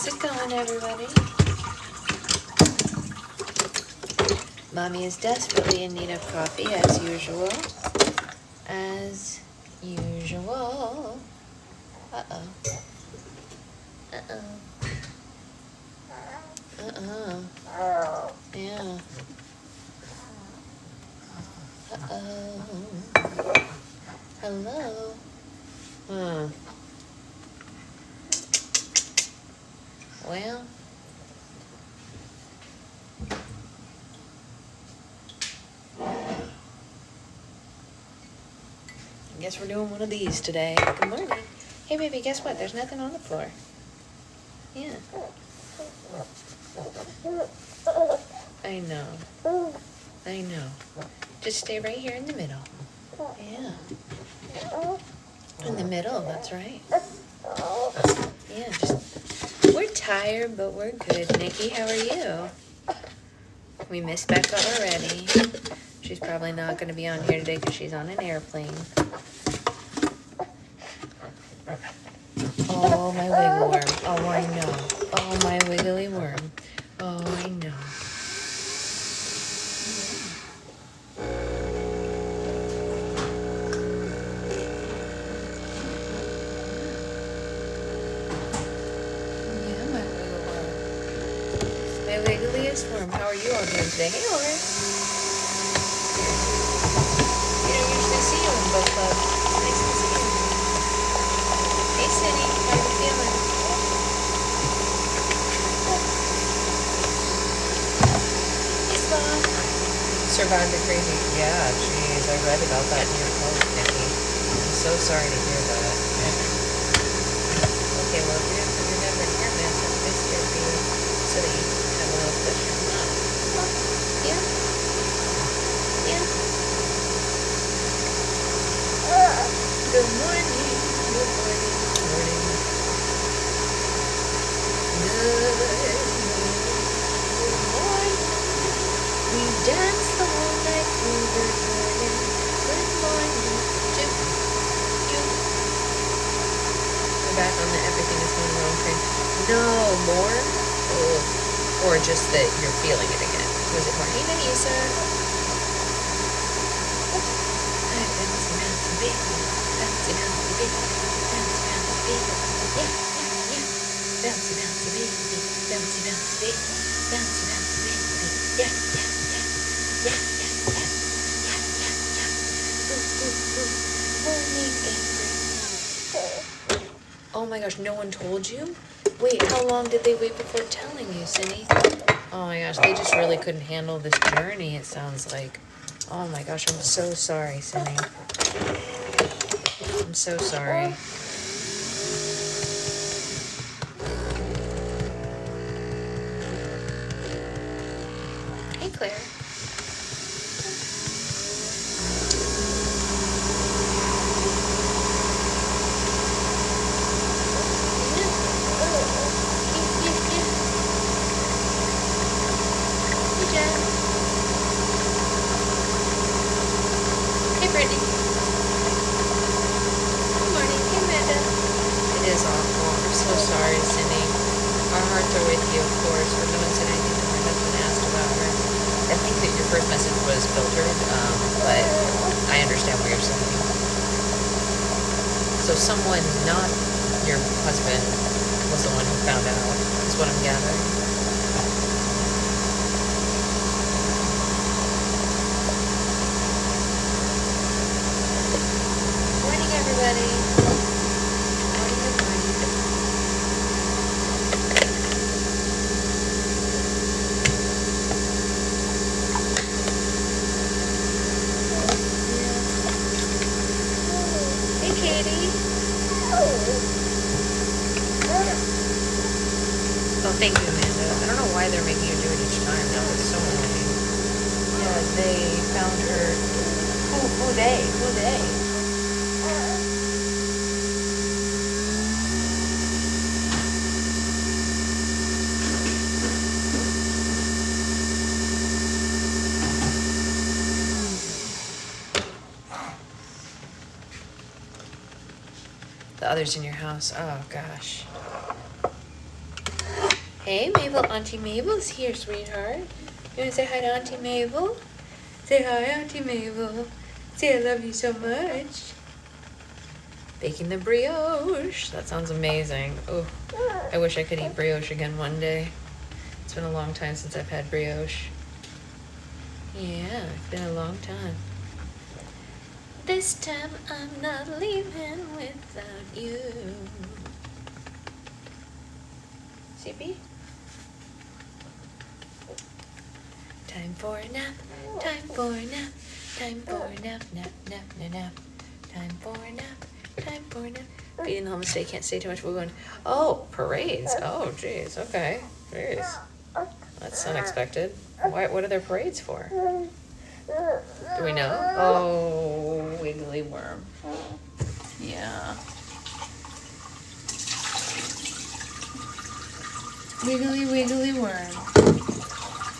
How's it going, everybody? Mommy is desperately in need of coffee, as usual. As usual. Uh-oh. Uh-oh. Uh-oh. Yeah. Uh-oh. Hello. Well. I guess we're doing one of these today. Good morning. Hey, baby, guess what? There's nothing on the floor. Yeah. I know. I know. Just stay right here in the middle. Yeah. In the middle, that's right. Yeah, we're tired, but we're good. Nikki, how are you? We missed Becca already. She's probably not going to be on here today because she's on an airplane. Oh, my wiggle worm. Oh, I know. Oh, my wiggly worm. Oh, I know. Yeah, my wiggle worm. My wiggliest worm. How are you all doing today? Hey, Lauren. You don't usually see you in book club. It's nice to see you. Hey, Cindy. How you feeling? Yes, Mom. Survived the crazy. Yeah, jeez. I read about that in your post, Nikki. I'm so sorry to hear that. Okay, well, if you're never here, man, touch base here for you so that you can have a little push from Mom. Yeah? Yeah? Good morning. Good morning. Good morning. Good morning. We danced the whole night through. Good morning. Good morning. We're back on the everything is going wrong train. No more? Oh. Or just that you're feeling it again. Was it more? Hey, Naisa. Hi, bouncy, bouncy baby. Bouncy, bouncy baby. Bouncy, bouncy baby. Yeah, yeah, yeah. Bouncy, bouncy baby. Bouncy, bouncy baby. Bouncy, bouncy baby. Yeah, yeah, yeah. Yeah, yeah, yeah. Yeah, yeah, yeah. Ooh, ooh, ooh. Morning, April. Oh my gosh, no one told you? Wait, how long did they wait before telling you, Cindy? Oh my gosh, they just really couldn't handle this journey, it sounds like. Oh my gosh, I'm so sorry, Cindy. I'm so sorry. Hey, Claire. Hey, Jen. Hey, Brittany. Good morning. Hey, Amanda. It is awful. I'm so sorry, Cindy. Our hearts are with you, of course. We're no one said anything to my husband asked about her. I think that your first message was filtered, but I understand what you're saying. So someone, not your husband, was the one who found out, is what I'm gathering. Morning, everybody. Morning, good morning. Hey, Katie. Oh, thank you, Amanda. I don't know why they're making you do it each time. That was so annoying. Yeah, they found her. Who they? The others in your house. Oh, gosh. Hey, Mabel. Auntie Mabel's here, sweetheart. You want to say hi to Auntie Mabel? Say hi, Auntie Mabel. Say I love you so much. Baking the brioche. That sounds amazing. Oh, I wish I could eat brioche again one day. It's been a long time since I've had brioche. Yeah, it's been a long time. This time I'm not leaving without you. CP? Time for a nap, time for a nap, time for a nap, nap, nap, nap, nap. Time for a nap, time for a nap. Being home stay, can't say too much. We're going, oh, parades. Oh, jeez, okay. Jeez. That's unexpected. What are their parades for? Do we know? Oh, wiggly worm. Yeah. Wiggly, wiggly worm.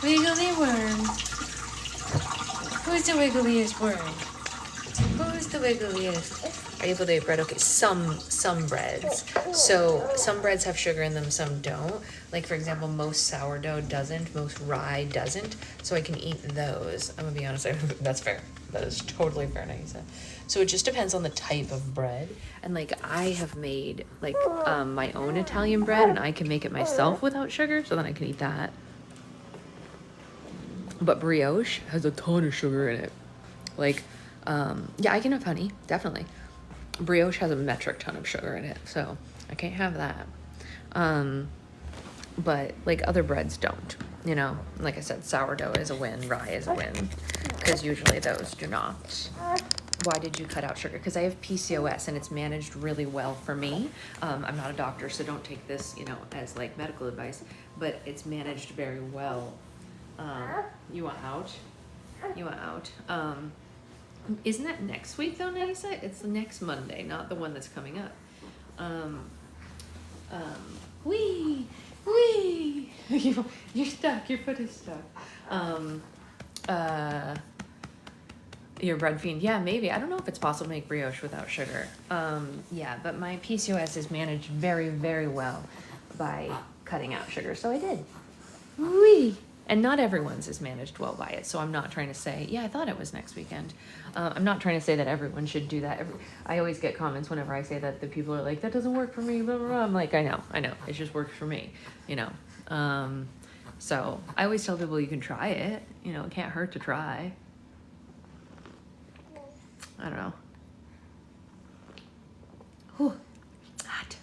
Wiggly worm. Who's the wiggliest worm? Who's the wiggliest? Are you able to eat bread? Okay, some breads. So some breads have sugar in them, some don't. Like for example, most sourdough doesn't, most rye doesn't. So I can eat those. I'm gonna be honest, that's fair. That is totally fair, Naisa. So it just depends on the type of bread. And like I have made like my own Italian bread, and I can make it myself without sugar, so then I can eat that. But brioche has a ton of sugar in it. Like, yeah, I can have honey, definitely. Brioche has a metric ton of sugar in it, so I can't have that. But like other breads don't, you know. Like I said, sourdough is a win, rye is a win, because usually those do not. Why did you cut out sugar? Because I have PCOS and it's managed really well for me. I'm not a doctor, so don't take this, you know, as like medical advice, but it's managed very well. You want out? You want out? Isn't that next week though, Naisa? It's the next Monday, not the one that's coming up. Wee! You're stuck, your foot is stuck. You're a bread fiend. Yeah, maybe. I don't know if it's possible to make brioche without sugar. Yeah, but my PCOS is managed very, very well by cutting out sugar, so I did. Wee! And not everyone's is managed well by it, so I'm not trying to say, yeah, I thought it was next weekend. I'm not trying to say that everyone should do that. I always get comments whenever I say that the people are like, that doesn't work for me, blah, blah, blah. I'm like, I know, it just works for me, you know. So I always tell people you can try it, you know, it can't hurt to try. I don't know. Whew, hot.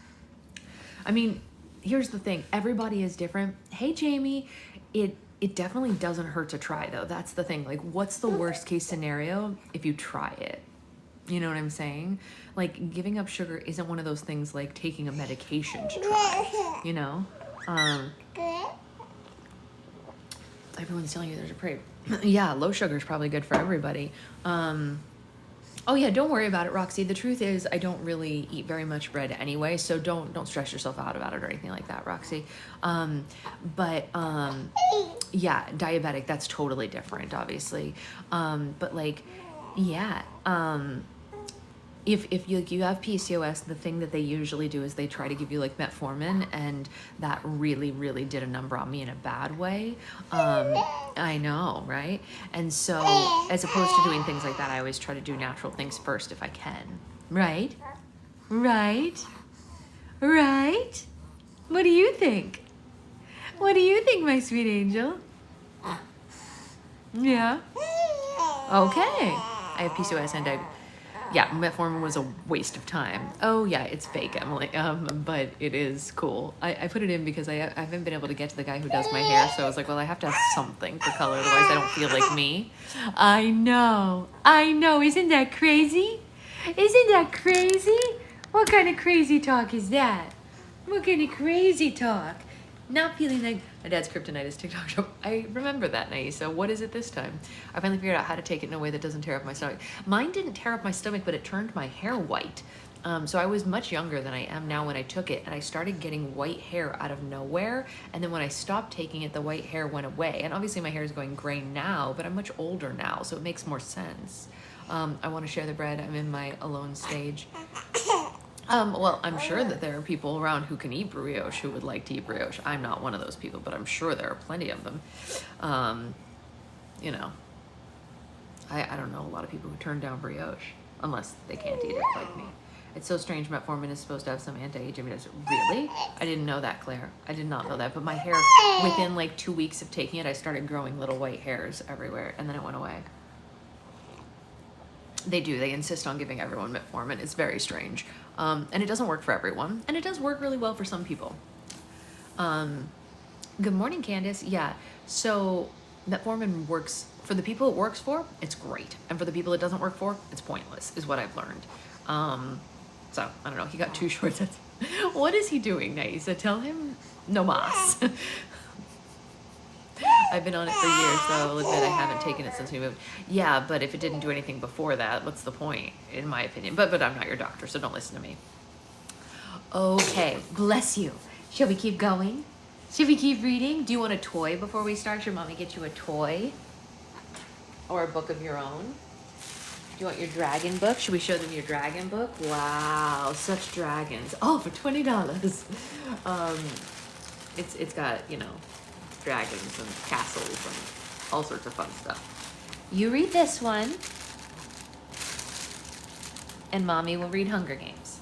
I mean, here's the thing, everybody is different. Hey, Jamie, it definitely doesn't hurt to try though. That's the thing. Like, what's the worst case scenario if you try it? You know what I'm saying? Like, giving up sugar isn't one of those things like taking a medication to try, you know? Everyone's telling you there's a parade. Yeah, low sugar is probably good for everybody. Oh yeah, don't worry about it, Roxy. The truth is I don't really eat very much bread anyway, so don't stress yourself out about it or anything like that, Roxy. Yeah, diabetic, that's totally different, obviously. But like, yeah, if you have PCOS, the thing that they usually do is they try to give you like metformin, and that really, really did a number on me in a bad way. I know, right? And so as opposed to doing things like that, I always try to do natural things first if I can. Right? Right? Right? What do you think? What do you think, my sweet angel? Yeah? Okay. I have PCOS and yeah, metformin was a waste of time. Oh yeah, it's fake, Emily, but it is cool. I put it in because I haven't been able to get to the guy who does my hair, so I was like, well, I have to have something for color, otherwise I don't feel like me. I know, isn't that crazy? Isn't that crazy? What kind of crazy talk is that? What kind of crazy talk? Not feeling like my dad's kryptonite is TikTok shop. I remember that, Naisa. What is it this time? I finally figured out how to take it in a way that doesn't tear up my stomach. Mine didn't tear up my stomach, but it turned my hair white. So I was much younger than I am now when I took it, and I started getting white hair out of nowhere. And then when I stopped taking it, the white hair went away. And obviously my hair is going gray now, but I'm much older now, so it makes more sense. I want to share the bread. I'm in my alone stage. Well, I'm sure that there are people around who can eat brioche who would like to eat brioche. I'm not one of those people, but I'm sure there are plenty of them. You know, I don't know a lot of people who turn down brioche unless they can't eat it like me. It's so strange metformin is supposed to have some anti-aging. Really? I didn't know that, Claire. I did not know that. But my hair, within like 2 weeks of taking it, I started growing little white hairs everywhere, and then it went away. They do. They insist on giving everyone metformin. It's very strange. And it doesn't work for everyone. And it does work really well for some people. Good morning, Candace. Yeah. So metformin works for the people it works for. It's great. And for the people it doesn't work for, it's pointless, is what I've learned. So I don't know. He got 2 shorts. What is he doing, Naisa? Tell him no mas. I've been on it for years, so I'll admit I haven't taken it since we moved. Yeah, but if it didn't do anything before that, what's the point, in my opinion? But I'm not your doctor, so don't listen to me. Okay, bless you. Shall we keep going? Should we keep reading? Do you want a toy before we start? Should mommy get you a toy? Or a book of your own? Do you want your dragon book? Should we show them your dragon book? Wow, such dragons. Oh, for $20. It's got, you know, dragons and castles and all sorts of fun stuff. You read this one, and mommy will read Hunger Games.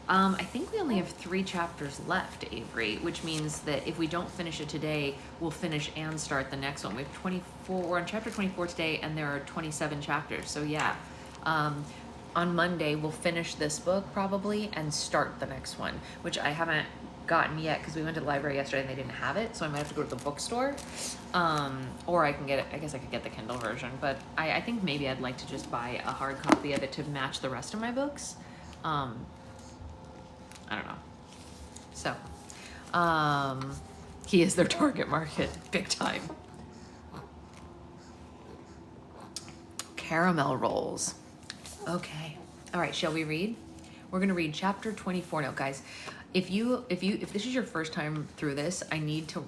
I think we only have 3 chapters left, Avery, which means that if we don't finish it today, we'll finish and start the next one. We have 24, we're on chapter 24 today, and there are 27 chapters. So yeah, on Monday, we'll finish this book probably and start the next one, which I haven't gotten yet because we went to the library yesterday and they didn't have it, so I might have to go to the bookstore, or I can get it. I guess I could get the Kindle version, but I think maybe I'd like to just buy a hard copy of it to match the rest of my books. I don't know. So he is their target market big time. Caramel rolls. Okay, all right, shall we read? We're gonna read chapter 24 now, guys. If this is your first time through this, I need to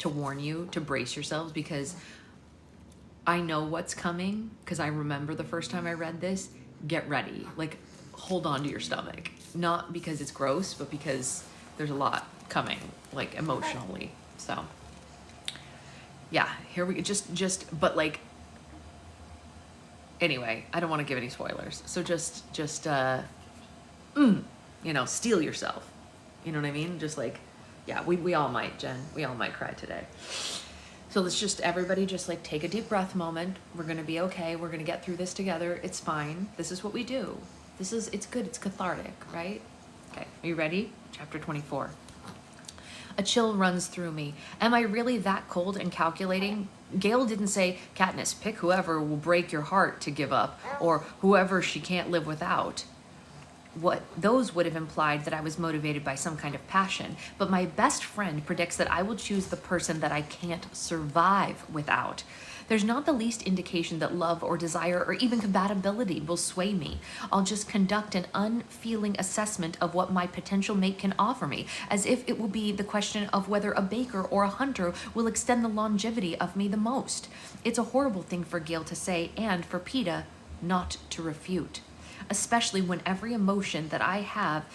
warn you to brace yourselves, because I know what's coming, because I remember the first time I read this. Get ready, like hold on to your stomach, not because it's gross, but because there's a lot coming, like emotionally. So yeah, here we but like, anyway, I don't want to give any spoilers, so just you know, steel yourself. You know what I mean? Just like, yeah, we all might, Jen. We all might cry today. So let's just, everybody just like take a deep breath moment. We're going to be okay. We're going to get through this together. It's fine. This is what we do. It's good. It's cathartic, right? Okay. Are you ready? Chapter 24. A chill runs through me. Am I really that cold and calculating? Gail didn't say, Katniss, pick whoever will break your heart to give up, or whoever she can't live without. Those would have implied that I was motivated by some kind of passion, but my best friend predicts that I will choose the person that I can't survive without. There's not the least indication that love or desire or even compatibility will sway me. I'll just conduct an unfeeling assessment of what my potential mate can offer me, as if it will be the question of whether a baker or a hunter will extend the longevity of me the most. It's a horrible thing for Gail to say, and for Peeta not to refute, especially when every emotion that I have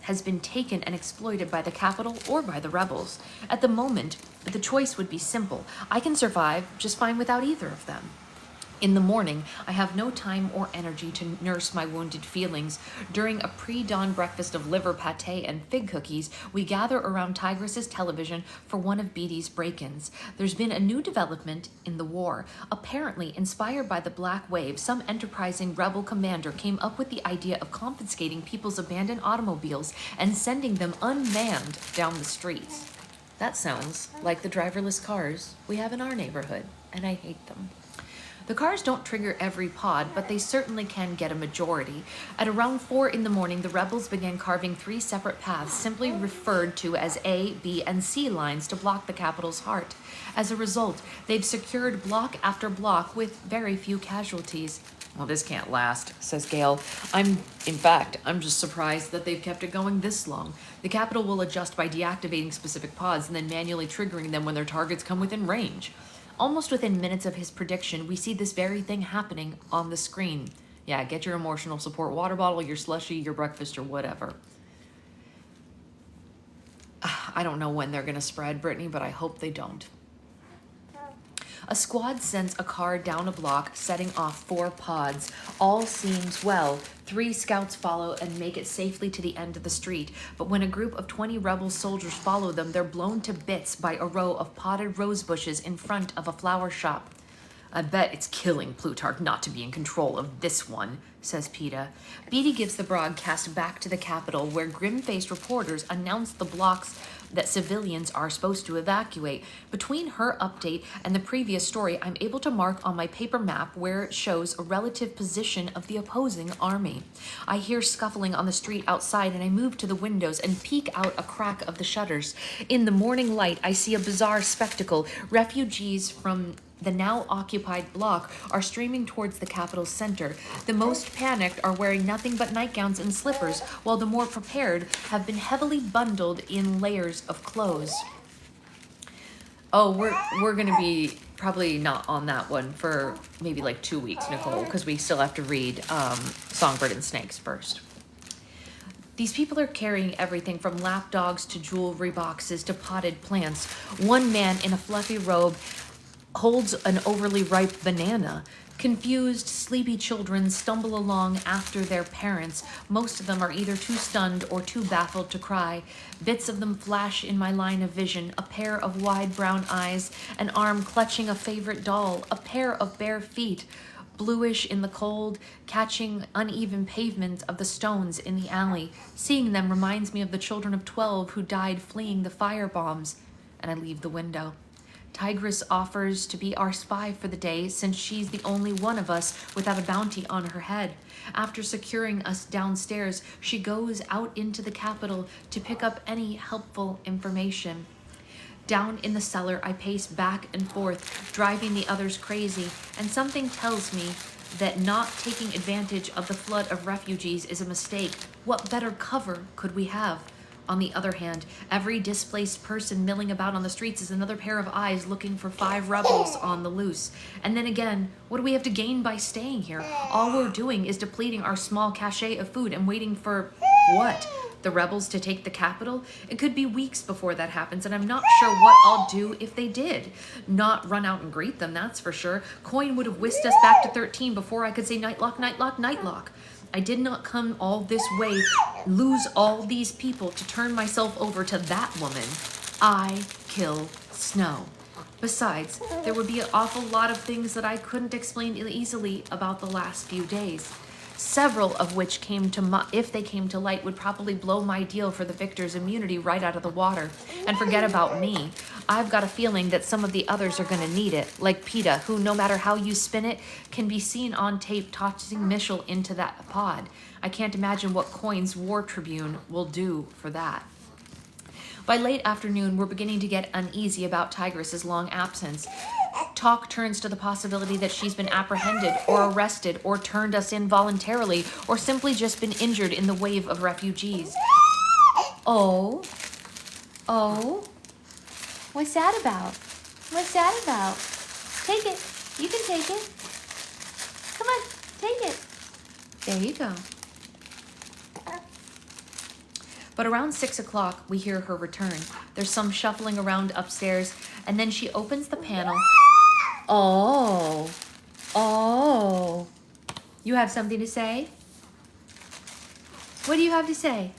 has been taken and exploited by the Capitol or by the rebels. At the moment, the choice would be simple. I can survive just fine without either of them. In the morning, I have no time or energy to nurse my wounded feelings. During a pre-dawn breakfast of liver pate and fig cookies, we gather around Tigress's television for one of Beatty's break-ins. There's been a new development in the war. Apparently, inspired by the Black Wave, some enterprising rebel commander came up with the idea of confiscating people's abandoned automobiles and sending them unmanned down the streets. That sounds like the driverless cars we have in our neighborhood, and I hate them. The cars don't trigger every pod, but they certainly can get a majority. At around 4 in the morning, the rebels began carving 3 separate paths, simply referred to as A, B, and C lines, to block the Capitol's heart. As a result, they've secured block after block with very few casualties. Well, this can't last, says Gail. I'm just surprised that they've kept it going this long. The Capitol will adjust by deactivating specific pods and then manually triggering them when their targets come within range. Almost within minutes of his prediction, we see this very thing happening on the screen. Yeah, get your emotional support water bottle, your slushie, your breakfast, or whatever. I don't know when they're going to spread, Brittany, but I hope they don't. A squad sends a car down a block, setting off 4 pods. All seems well. 3 scouts follow and make it safely to the end of the street. But when a group of 20 rebel soldiers follow them, they're blown to bits by a row of potted rose bushes in front of a flower shop. I bet it's killing Plutarch not to be in control of this one, says PETA. Beatty gives the broadcast back to the Capitol, where grim-faced reporters announce the blocks that civilians are supposed to evacuate. Between her update and the previous story, I'm able to mark on my paper map where it shows a relative position of the opposing army. I hear scuffling on the street outside, and I move to the windows and peek out a crack of the shutters. In the morning light, I see a bizarre spectacle. Refugees from the now occupied block are streaming towards the Capitol's center. The most panicked are wearing nothing but nightgowns and slippers, while the more prepared have been heavily bundled in layers of clothes. Oh, we're gonna be probably not on that one for maybe like 2 weeks, Nicole, because we still have to read Songbird and Snakes first. These people are carrying everything from lapdogs to jewelry boxes to potted plants. One man in a fluffy robe holds an overly ripe banana. Confused, sleepy children stumble along after their parents. Most of them are either too stunned or too baffled to cry. Bits of them flash in my line of vision: a pair of wide brown eyes, an arm clutching a favorite doll, a pair of bare feet, bluish in the cold, catching uneven pavement of the stones in the alley. Seeing them reminds me of the children of 12 who died fleeing the firebombs, and I leave the window. Tigress offers to be our spy for the day, since she's the only one of us without a bounty on her head. After securing us downstairs, she goes out into the Capitol to pick up any helpful information. Down in the cellar, I pace back and forth, driving the others crazy, and something tells me that not taking advantage of the flood of refugees is a mistake. What better cover could we have? On the other hand, every displaced person milling about on the streets is another pair of eyes looking for 5 rebels on the loose. And then again, what do we have to gain by staying here? All we're doing is depleting our small cachet of food and waiting for what? The rebels to take the Capitol? It could be weeks before that happens, and I'm not sure what I'll do if they did. Not run out and greet them, that's for sure. Coin would have whisked us back to 13 before I could say nightlock, nightlock, nightlock. I did not come all this way, lose all these people to turn myself over to that woman. I kill Snow. Besides, there would be an awful lot of things that I couldn't explain easily about the last few days. Several of which if they came to light, would probably blow my deal for the victor's immunity right out of the water. And forget about me. I've got a feeling that some of the others are going to need it, like PETA, who, no matter how you spin it, can be seen on tape tossing Mitchell into that pod. I can't imagine what Coin's War Tribune will do for that. By late afternoon, we're beginning to get uneasy about Tigress's long absence. Talk turns to the possibility that she's been apprehended or arrested or turned us in voluntarily or simply just been injured in the wave of refugees. Oh, what's that about? What's that about? Take it. You can take it. Come on, take it. There you go. But around 6 o'clock, we hear her return. There's some shuffling around upstairs, and then she opens the panel. Oh. You have something to say? What do you have to say?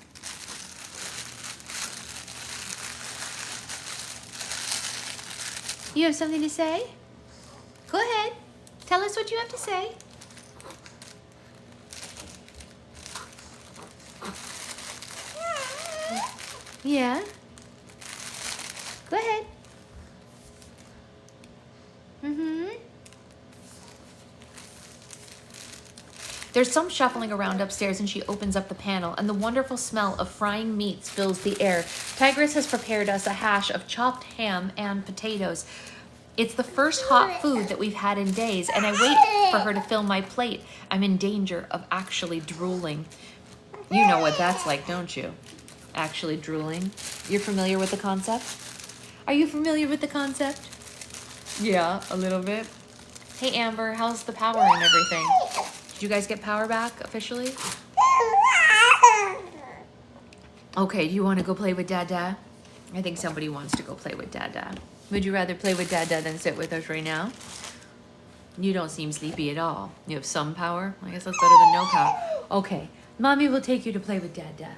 You have something to say? Go ahead. Tell us what you have to say. Yeah. Go ahead. There's some shuffling around upstairs, and she opens up the panel, and the wonderful smell of frying meats fills the air. Tigress has prepared us a hash of chopped ham and potatoes. It's the first hot food that we've had in days, and I wait for her to fill my plate. I'm in danger of actually drooling. You know what that's like, don't you? Actually drooling. You're familiar with the concept? Are you familiar with the concept? Yeah, a little bit. Hey, Amber, how's the power and everything? Did you guys get power back officially? Okay, do you want to go play with Dada? I think somebody wants to go play with Dada. Would you rather play with Dada than sit with us right now? You don't seem sleepy at all. You have some power? I guess that's better than no power. Okay, Mommy will take you to play with Dada.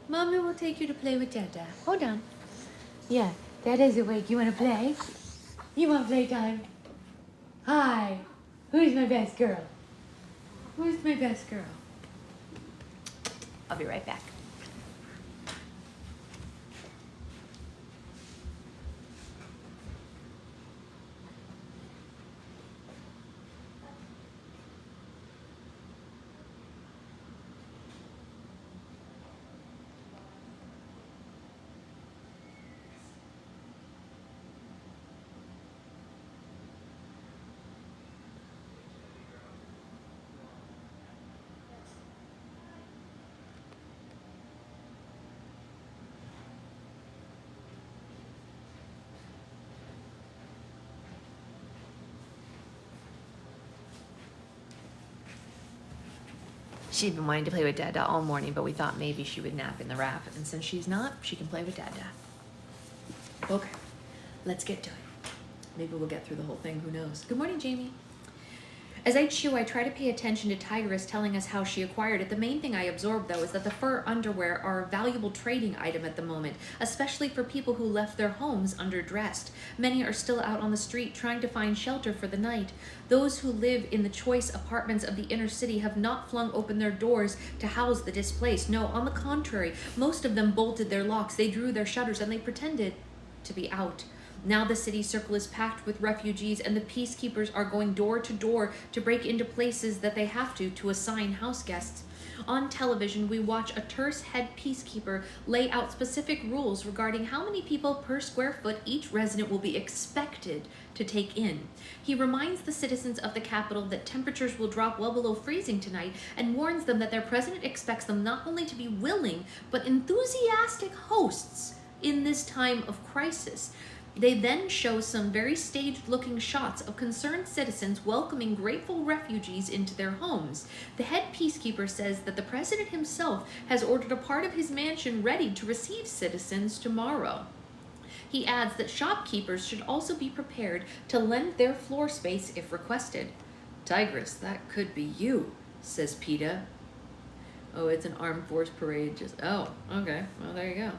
Mommy will take you to play with Dada. Hold on. Yeah, Dada's awake. You want to play? You want playtime? Hi. Who's my best girl? Who's my best girl? I'll be right back. She'd been wanting to play with Dada all morning, but we thought maybe she would nap in the raft. And since she's not, she can play with Dada. Okay, let's get to it. Maybe we'll get through the whole thing, who knows. Good morning, Jamie. As I chew, I try to pay attention to Tigress telling us how she acquired it. The main thing I absorb, though, is that the fur underwear are a valuable trading item at the moment, especially for people who left their homes underdressed. Many are still out on the street trying to find shelter for the night. Those who live in the choice apartments of the inner city have not flung open their doors to house the displaced. No, on the contrary, most of them bolted their locks, they drew their shutters, and they pretended to be out. Now the city circle is packed with refugees, and the peacekeepers are going door to door to break into places that they have to assign house guests. On television, we watch a terse head peacekeeper lay out specific rules regarding how many people per square foot each resident will be expected to take in. He reminds the citizens of the capital that temperatures will drop well below freezing tonight, and warns them that their president expects them not only to be willing, but enthusiastic hosts in this time of crisis. They then show some very staged-looking shots of concerned citizens welcoming grateful refugees into their homes. The head peacekeeper says that the president himself has ordered a part of his mansion ready to receive citizens tomorrow. He adds that shopkeepers should also be prepared to lend their floor space if requested. Tigress, that could be you, says PETA. Oh, it's an armed force parade. Oh, okay. Well, there you go.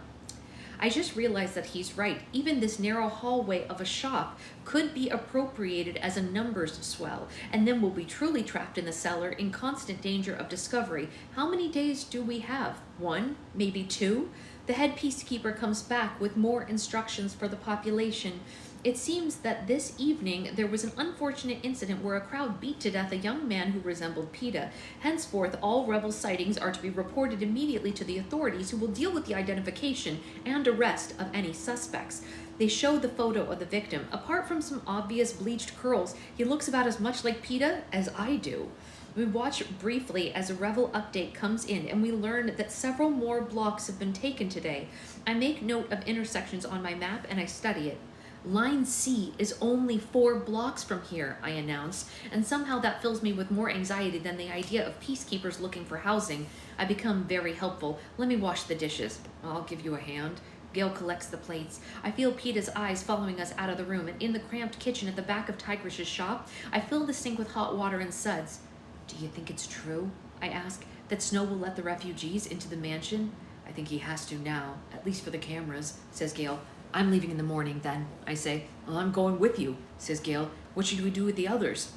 I just realized that he's right. Even this narrow hallway of a shop could be appropriated as a numbers swell, and then we'll be truly trapped in the cellar in constant danger of discovery. How many days do we have? 1? Maybe 2? The head peacekeeper comes back with more instructions for the population. It seems that this evening there was an unfortunate incident where a crowd beat to death a young man who resembled PETA. Henceforth, all rebel sightings are to be reported immediately to the authorities, who will deal with the identification and arrest of any suspects. They show the photo of the victim. Apart from some obvious bleached curls, he looks about as much like PETA as I do. We watch briefly as a rebel update comes in, and we learn that several more blocks have been taken today. I make note of intersections on my map and I study it. Line C is only 4 blocks from here, I announce, and somehow that fills me with more anxiety than the idea of peacekeepers looking for housing. I become very helpful. Let me wash the dishes. I'll give you a hand. Gail collects the plates. I feel PETA's eyes following us out of the room, and in the cramped kitchen at the back of Tigress's shop, I fill the sink with hot water and suds. Do you think it's true, I ask, that Snow will let the refugees into the mansion? I think he has to now, at least for the cameras, says Gail. I'm leaving in the morning then, I say. Well, I'm going with you, says Gail. What should we do with the others?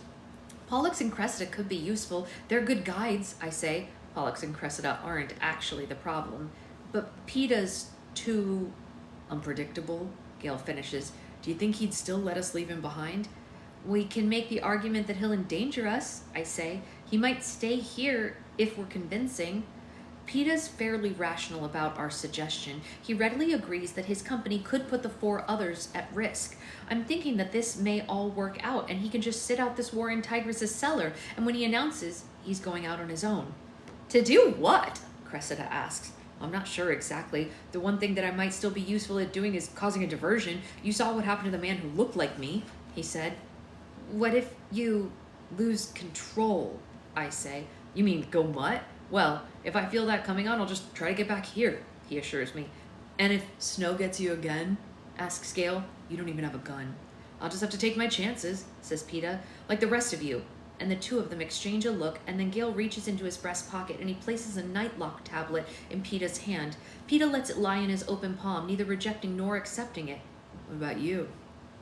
Pollux and Cressida could be useful. They're good guides, I say. Pollux and Cressida aren't actually the problem. But PETA's too unpredictable, Gail finishes. Do you think he'd still let us leave him behind? We can make the argument that he'll endanger us, I say. He might stay here if we're convincing. PETA's fairly rational about our suggestion. He readily agrees that his company could put the 4 others at risk. I'm thinking that this may all work out, and he can just sit out this war in Tigress's cellar, and when he announces, he's going out on his own. To do what? Cressida asks. I'm not sure exactly. The one thing that I might still be useful at doing is causing a diversion. You saw what happened to the man who looked like me, he said. What if you lose control? I say. You mean go what? Well, if I feel that coming on, I'll just try to get back here, he assures me. And if snow gets you again? Asks Gale. You don't even have a gun. I'll just have to take my chances, says Peta, like the rest of you. And the two of them exchange a look, and then Gale reaches into his breast pocket and he places a nightlock tablet in Peta's hand. Peta lets it lie in his open palm, neither rejecting nor accepting it. What about you?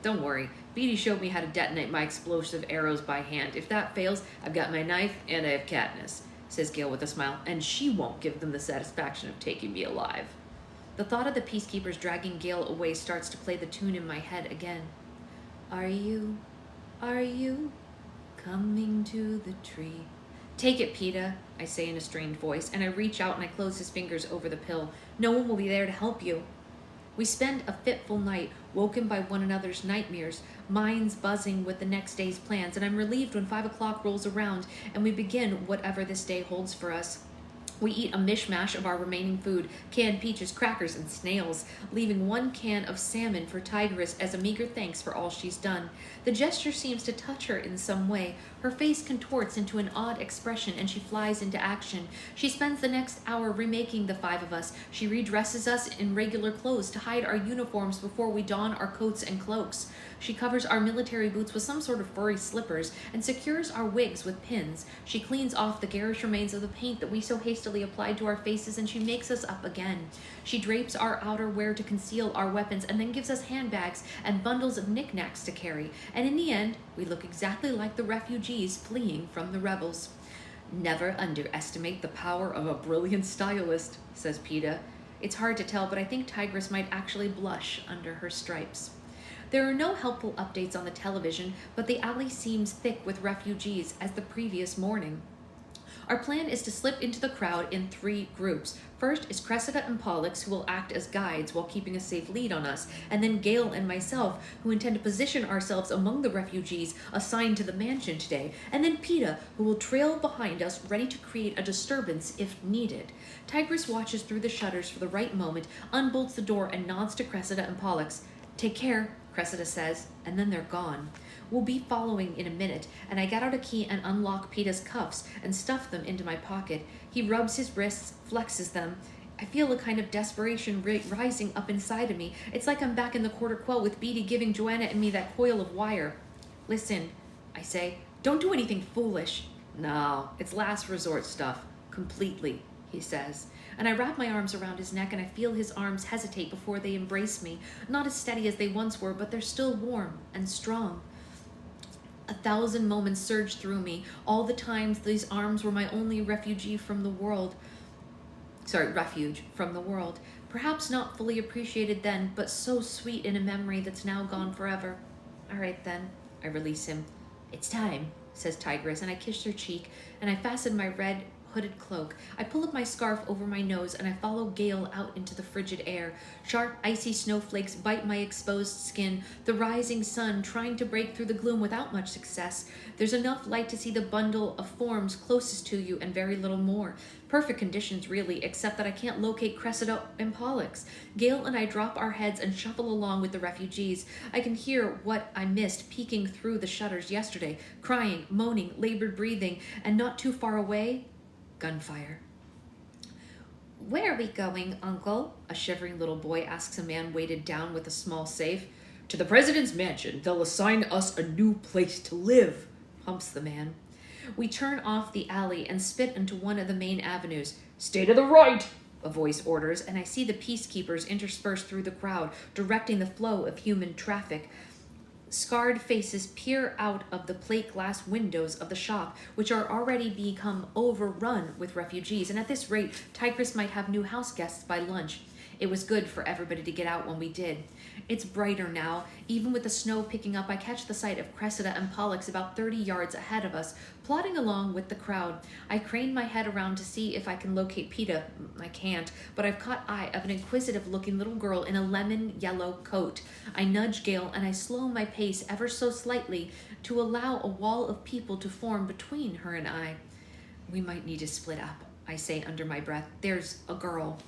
Don't worry. Beatty showed me how to detonate my explosive arrows by hand. If that fails, I've got my knife and I have Katniss, says Gale with a smile, and she won't give them the satisfaction of taking me alive. The thought of the peacekeepers dragging Gale away starts to play the tune in my head again. Are you coming to the tree? Take it, Peta, I say in a strained voice, and I reach out and I close his fingers over the pill. No one will be there to help you. We spend a fitful night, woken by one another's nightmares, minds buzzing with the next day's plans, and I'm relieved when 5 o'clock rolls around and we begin whatever this day holds for us. We eat a mishmash of our remaining food, canned peaches, crackers, and snails, leaving 1 can of salmon for Tigress as a meager thanks for all she's done. The gesture seems to touch her in some way. Her face contorts into an odd expression and she flies into action. She spends the next hour remaking the 5 of us. She redresses us in regular clothes to hide our uniforms before we don our coats and cloaks. She covers our military boots with some sort of furry slippers and secures our wigs with pins. She cleans off the garish remains of the paint that we so hastily applied to our faces, and she makes us up again. She drapes our outerwear to conceal our weapons and then gives us handbags and bundles of knickknacks to carry. And in the end, we look exactly like the refugees fleeing from the rebels. Never underestimate the power of a brilliant stylist, says Peta. It's hard to tell, but I think Tigress might actually blush under her stripes. There are no helpful updates on the television, but the alley seems thick with refugees as the previous morning. Our plan is to slip into the crowd in 3 groups. First is Cressida and Pollux, who will act as guides while keeping a safe lead on us, and then Gale and myself, who intend to position ourselves among the refugees assigned to the mansion today, and then Peta, who will trail behind us, ready to create a disturbance if needed. Tigress watches through the shutters for the right moment, unbolts the door, and nods to Cressida and Pollux. Take care, Cressida says, and then they're gone. We'll be following in a minute, and I get out a key and unlock Peta's cuffs and stuff them into my pocket. He rubs his wrists, flexes them. I feel a kind of desperation rising up inside of me. It's like I'm back in the Quarter Quell with Beatty giving Joanna and me that coil of wire. Listen, I say, don't do anything foolish. No, it's last resort stuff. Completely, he says. And I wrap my arms around his neck and I feel his arms hesitate before they embrace me. Not as steady as they once were, but they're still warm and strong. 1,000 moments surge through me. All the times these arms were my only refuge from the world. Perhaps not fully appreciated then, but so sweet in a memory that's now gone forever. All right then, I release him. It's time, says Tigress, and I kiss her cheek, and I fasten my red hooded cloak. I pull up my scarf over my nose and I follow Gale out into the frigid air. Sharp, icy snowflakes bite my exposed skin, the rising sun trying to break through the gloom without much success. There's enough light to see the bundle of forms closest to you and very little more. Perfect conditions, really, except that I can't locate Cressida and Pollux. Gale and I drop our heads and shuffle along with the refugees. I can hear what I missed peeking through the shutters yesterday, crying, moaning, labored breathing, and not too far away, gunfire. Where are we going, Uncle? A shivering little boy asks a man weighted down with a small safe. To the president's mansion. They'll assign us a new place to live, humps the man. We turn off the alley and spit into one of the main avenues. Stay to the right, a voice orders, and I see the peacekeepers interspersed through the crowd, directing the flow of human traffic. Scarred faces peer out of the plate glass windows of the shop, which are already become overrun with refugees, and at this rate, Tigress might have new house guests by lunch. It was good for everybody to get out when we did. It's brighter now. Even with the snow picking up, I catch the sight of Cressida and Pollux about 30 yards ahead of us, plodding along with the crowd. I crane my head around to see if I can locate Peta. I can't, but I've caught eye of an inquisitive-looking little girl in a lemon-yellow coat. I nudge Gale, and I slow my pace ever so slightly to allow a wall of people to form between her and I. We might need to split up, I say under my breath. There's a girl.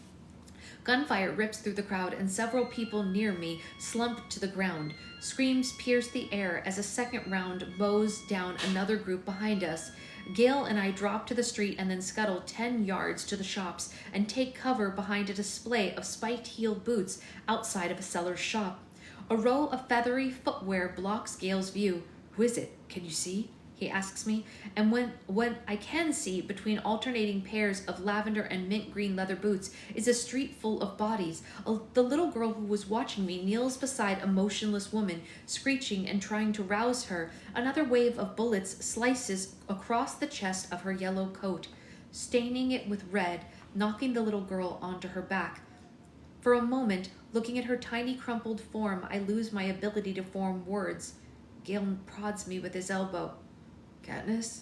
Gunfire rips through the crowd, and several people near me slump to the ground. Screams pierce the air as a second round bows down another group behind us. Gail and I drop to the street and then scuttle 10 yards to the shops and take cover behind a display of spiked-heeled boots outside of a seller's shop. A row of feathery footwear blocks Gail's view. "Who is it? Can you see?" he asks me, and when I can see, between alternating pairs of lavender and mint green leather boots, is a street full of bodies. The little girl who was watching me kneels beside a motionless woman, screeching and trying to rouse her. Another wave of bullets slices across the chest of her yellow coat, staining it with red, knocking the little girl onto her back. For a moment, looking at her tiny crumpled form, I lose my ability to form words. Gale prods me with his elbow. "Katniss?"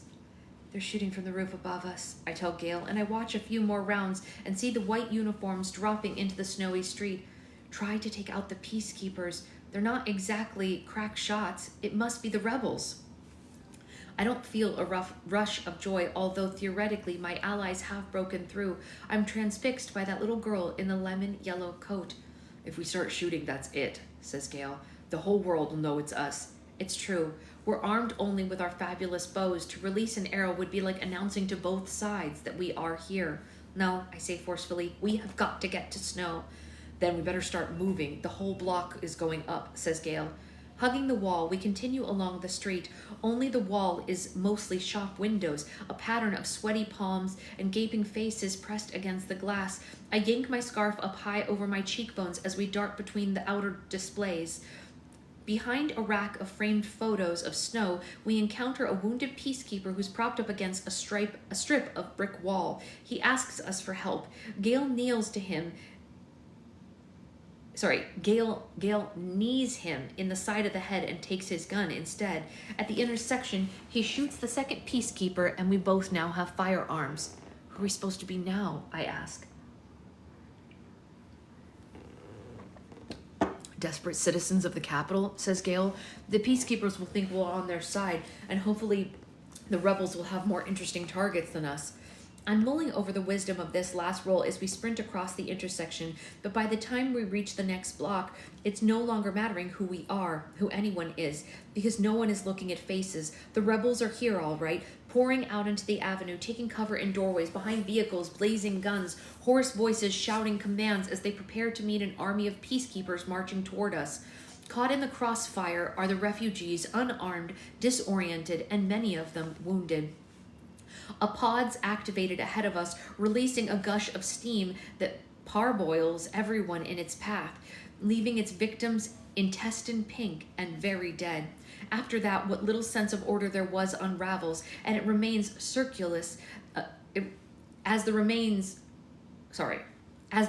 "They're shooting from the roof above us," I tell Gale, and I watch a few more rounds and see the white uniforms dropping into the snowy street. Try to take out the peacekeepers. They're not exactly crack shots. It must be the rebels. I don't feel a rough rush of joy, although theoretically my allies have broken through. I'm transfixed by that little girl in the lemon yellow coat. "If we start shooting, that's it," says Gale. "The whole world will know it's us." It's true. We're armed only with our fabulous bows. To release an arrow would be like announcing to both sides that we are here. "No," I say forcefully, "we have got to get to Snow." "Then we better start moving. The whole block is going up," says Gale. Hugging the wall, we continue along the street. Only the wall is mostly shop windows, a pattern of sweaty palms and gaping faces pressed against the glass. I yank my scarf up high over my cheekbones as we dart between the outer displays. Behind a rack of framed photos of Snow, we encounter a wounded peacekeeper who's propped up against a strip of brick wall. He asks us for help. Gale knees him in the side of the head and takes his gun instead. At the intersection, he shoots the second peacekeeper, and we both now have firearms. "Who are we supposed to be now?" I ask. "Desperate citizens of the capital," says Gale. "The peacekeepers will think we're on their side, and hopefully the rebels will have more interesting targets than us." I'm mulling over the wisdom of this last roll as we sprint across the intersection, but by the time we reach the next block, it's no longer mattering who we are, who anyone is, because no one is looking at faces. The rebels are here, all right, pouring out into the avenue, taking cover in doorways, behind vehicles, blazing guns, hoarse voices shouting commands as they prepare to meet an army of peacekeepers marching toward us. Caught in the crossfire are the refugees, unarmed, disoriented, and many of them wounded. A pod's activated ahead of us, releasing a gush of steam that parboils everyone in its path, leaving its victims intestine pink and very dead. After that, what little sense of order there was unravels, and it remains as the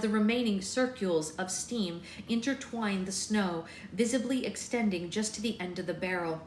remaining circules of steam intertwine the snow, visibly extending just to the end of the barrel.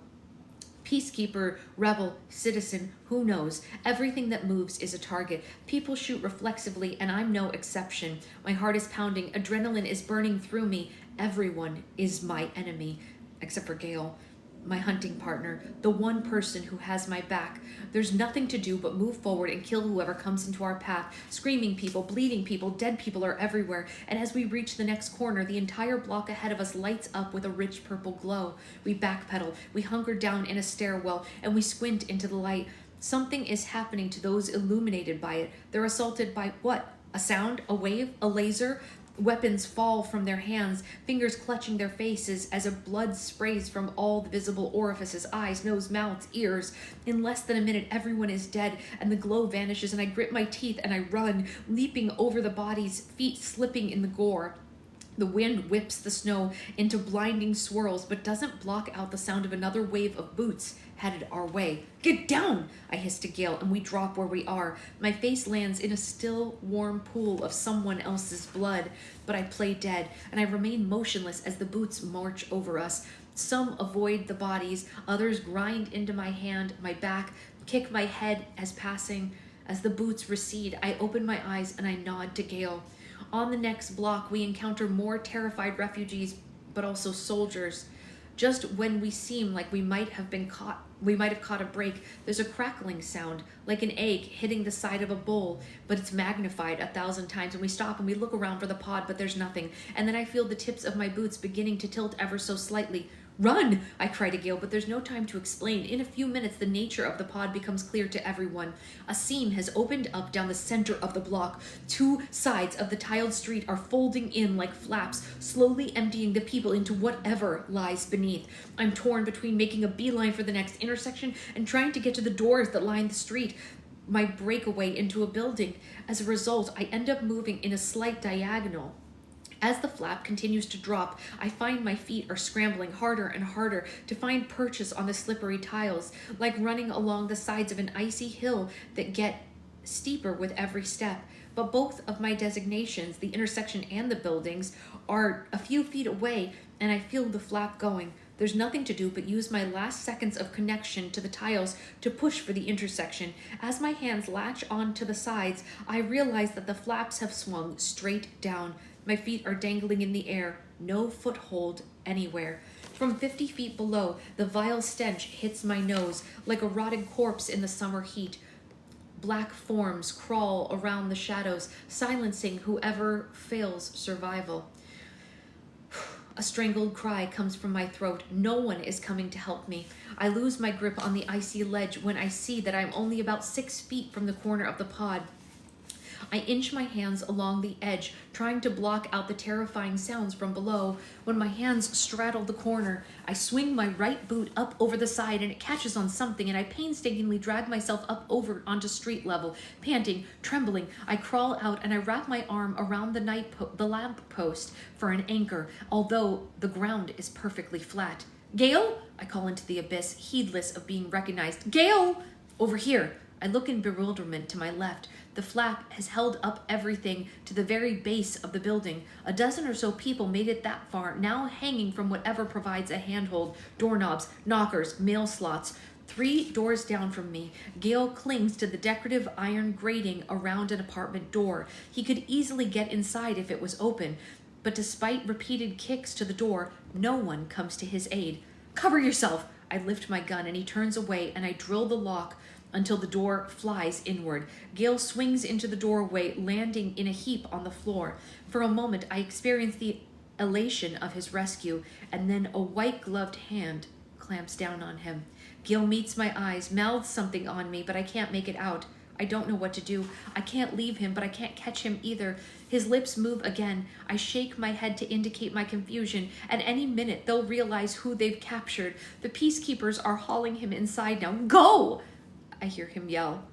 Peacekeeper, rebel, citizen, who knows? Everything that moves is a target. People shoot reflexively, and I'm no exception. My heart is pounding. Adrenaline is burning through me. Everyone is my enemy, except for Gale, my hunting partner, the one person who has my back. There's nothing to do but move forward and kill whoever comes into our path. Screaming people, bleeding people, dead people are everywhere, and as we reach the next corner, the entire block ahead of us lights up with a rich purple glow. We backpedal, we hunker down in a stairwell, and we squint into the light. Something is happening to those illuminated by it. They're assaulted by what? A sound? A wave? A laser? Weapons fall from their hands, fingers clutching their faces as a blood sprays from all the visible orifices, eyes, nose, mouths, ears. In less than a minute, everyone is dead, and the glow vanishes, and I grit my teeth and I run, leaping over the bodies, feet slipping in the gore. The wind whips the snow into blinding swirls, but doesn't block out the sound of another wave of boots headed our way. "Get down!" I hiss to Gale, and we drop where we are. My face lands in a still, warm pool of someone else's blood, but I play dead, and I remain motionless as the boots march over us. Some avoid the bodies, others grind into my hand, my back, kick my head as the boots recede. I open my eyes and I nod to Gale. On the next block, we encounter more terrified refugees, but also soldiers. Just when we seem like we might have caught a break, there's a crackling sound, like an egg hitting the side of a bowl, but it's magnified 1,000 times, and we stop and we look around for the pod, but there's nothing. And then I feel the tips of my boots beginning to tilt ever so slightly. Run! I cry to Gale, but there's no time to explain. In a few minutes, the nature of the pod becomes clear to everyone. A seam has opened up down the center of the block. 2 sides of the tiled street are folding in like flaps, slowly emptying the people into whatever lies beneath. I'm torn between making a beeline for the next intersection and trying to get to the doors that line the street, my breakaway into a building. As a result, I end up moving in a slight diagonal. As the flap continues to drop, I find my feet are scrambling harder and harder to find purchase on the slippery tiles, like running along the sides of an icy hill that get steeper with every step. But both of my designations, the intersection and the buildings, are a few feet away, and I feel the flap going. There's nothing to do but use my last seconds of connection to the tiles to push for the intersection. As my hands latch onto the sides, I realize that the flaps have swung straight down. My feet are dangling in the air, no foothold anywhere. From 50 feet below, the vile stench hits my nose like a rotted corpse in the summer heat. Black forms crawl around the shadows, silencing whoever fails survival. A strangled cry comes from my throat. No one is coming to help me. I lose my grip on the icy ledge when I see that I'm only about 6 feet from the corner of the pod. I inch my hands along the edge, trying to block out the terrifying sounds from below. When my hands straddle the corner, I swing my right boot up over the side and it catches on something, and I painstakingly drag myself up over onto street level. Panting, trembling, I crawl out and I wrap my arm around the lamp post for an anchor, although the ground is perfectly flat. Gale? I call into the abyss, heedless of being recognized. Gale! Over here. I look in bewilderment to my left. The flap has held up everything to the very base of the building. A dozen or so people made it that far, now hanging from whatever provides a handhold, doorknobs, knockers, mail slots. 3 doors down from me, Gale clings to the decorative iron grating around an apartment door. He could easily get inside if it was open, but despite repeated kicks to the door, no one comes to his aid. Cover yourself! I lift my gun and he turns away, and I drill the lock until the door flies inward. Gale swings into the doorway, landing in a heap on the floor. For a moment, I experience the elation of his rescue, and then a white-gloved hand clamps down on him. Gale meets my eyes, mouths something on me, but I can't make it out. I don't know what to do. I can't leave him, but I can't catch him either. His lips move again. I shake my head to indicate my confusion. At any minute, they'll realize who they've captured. The peacekeepers are hauling him inside now. Go! I hear him yell.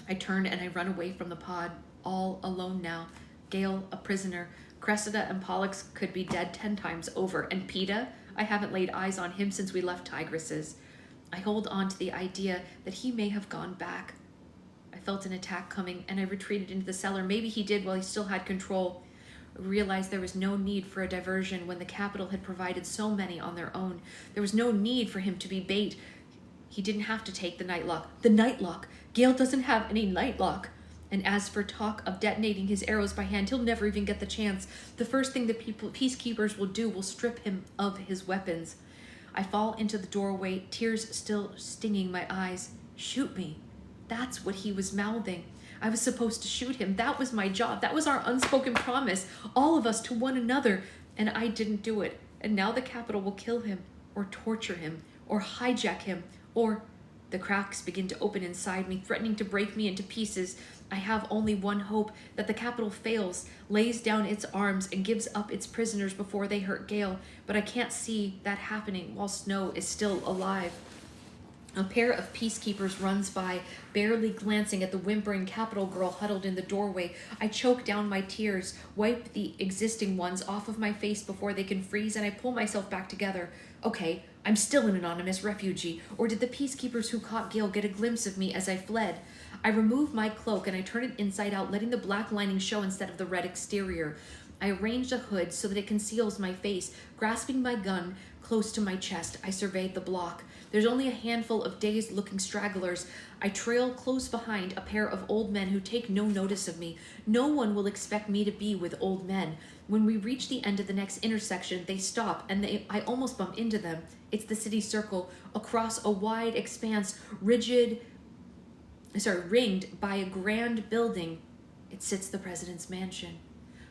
I turn and I run away from the pod, all alone now. Gale, a prisoner. Cressida and Pollux could be dead 10 times over. And Peta? I haven't laid eyes on him since we left Tigris's. I hold on to the idea that he may have gone back. I felt an attack coming and I retreated into the cellar. Maybe he did while he still had control. I realized there was no need for a diversion when the capital had provided so many on their own. There was no need for him to be bait. He didn't have to take the nightlock. The nightlock! Gale doesn't have any nightlock. And as for talk of detonating his arrows by hand, he'll never even get the chance. The first thing the peacekeepers will do will strip him of his weapons. I fall into the doorway, tears still stinging my eyes. Shoot me. That's what he was mouthing. I was supposed to shoot him. That was my job. That was our unspoken promise, all of us to one another. And I didn't do it. And now the capital will kill him, or torture him, or hijack him, or... The cracks begin to open inside me, threatening to break me into pieces. I have only one hope, that the capital fails, lays down its arms, and gives up its prisoners before they hurt Gale. But I can't see that happening while Snow is still alive. A pair of peacekeepers runs by, barely glancing at the whimpering capital girl huddled in the doorway. I choke down my tears, wipe the existing ones off of my face before they can freeze, and I pull myself back together. Okay, I'm still an anonymous refugee, or did the peacekeepers who caught Gale get a glimpse of me as I fled? I remove my cloak and I turn it inside out, letting the black lining show instead of the red exterior. I arrange the hood so that it conceals my face. Grasping my gun close to my chest, I surveyed the block. There's only a handful of dazed-looking stragglers. I trail close behind a pair of old men who take no notice of me. No one will expect me to be with old men. When we reach the end of the next intersection, they stop, and I almost bump into them. It's the city circle, across a wide expanse, ringed by a grand building. It sits the president's mansion.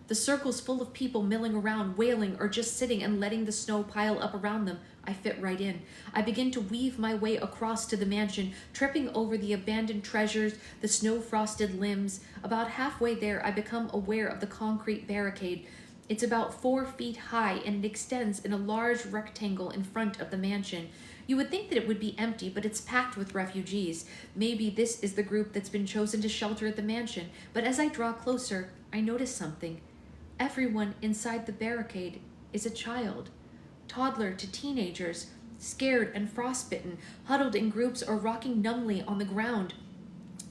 The circle's full of people milling around, wailing, or just sitting and letting the snow pile up around them. I fit right in. I begin to weave my way across to the mansion, tripping over the abandoned treasures, the snow-frosted limbs. About halfway there, I become aware of the concrete barricade. It's about 4 feet high, and it extends in a large rectangle in front of the mansion. You would think that it would be empty, but it's packed with refugees. Maybe this is the group that's been chosen to shelter at the mansion. But as I draw closer, I notice something. Everyone inside the barricade is a child, toddler to teenagers, scared and frostbitten, huddled in groups or rocking numbly on the ground.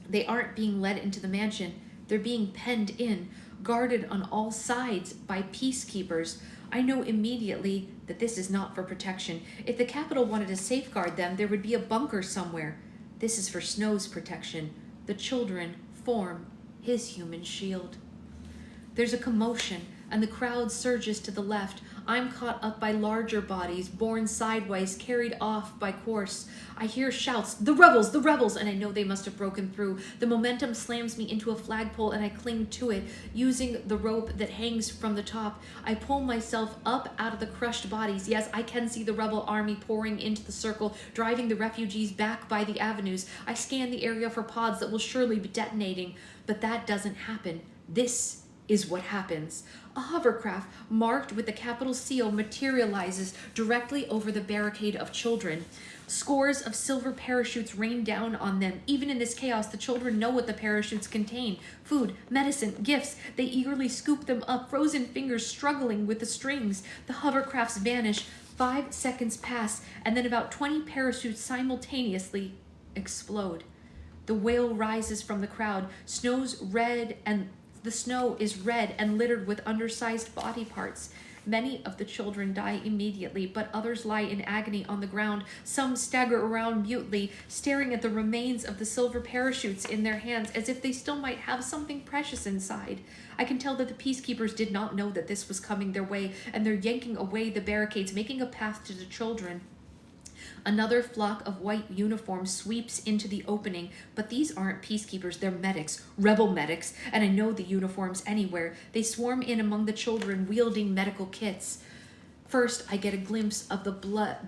They aren't being led into the mansion. They're being penned in, guarded on all sides by peacekeepers. I know immediately that this is not for protection. If the Capitol wanted to safeguard them, there would be a bunker somewhere. This is for Snow's protection. The children form his human shield. There's a commotion, and the crowd surges to the left. I'm caught up by larger bodies, borne sideways, carried off by course. I hear shouts, "The rebels, the rebels!" and I know they must have broken through. The momentum slams me into a flagpole, and I cling to it, using the rope that hangs from the top. I pull myself up out of the crushed bodies. Yes, I can see the rebel army pouring into the circle, driving the refugees back by the avenues. I scan the area for pods that will surely be detonating, but that doesn't happen. This is what happens. A hovercraft marked with the Capitol seal materializes directly over the barricade of children. Scores of silver parachutes rain down on them. Even in this chaos, the children know what the parachutes contain. Food, medicine, gifts. They eagerly scoop them up, frozen fingers struggling with the strings. The hovercrafts vanish. 5 seconds pass, and then about 20 parachutes simultaneously explode. The wail rises from the crowd. The snow is red and littered with undersized body parts. Many of the children die immediately, but others lie in agony on the ground. Some stagger around mutely, staring at the remains of the silver parachutes in their hands as if they still might have something precious inside. I can tell that the peacekeepers did not know that this was coming their way, and they're yanking away the barricades, making a path to the children. Another flock of white uniforms sweeps into the opening, but these aren't peacekeepers, they're medics, rebel medics, and I know the uniforms anywhere. They swarm in among the children, wielding medical kits. First, I get a glimpse of the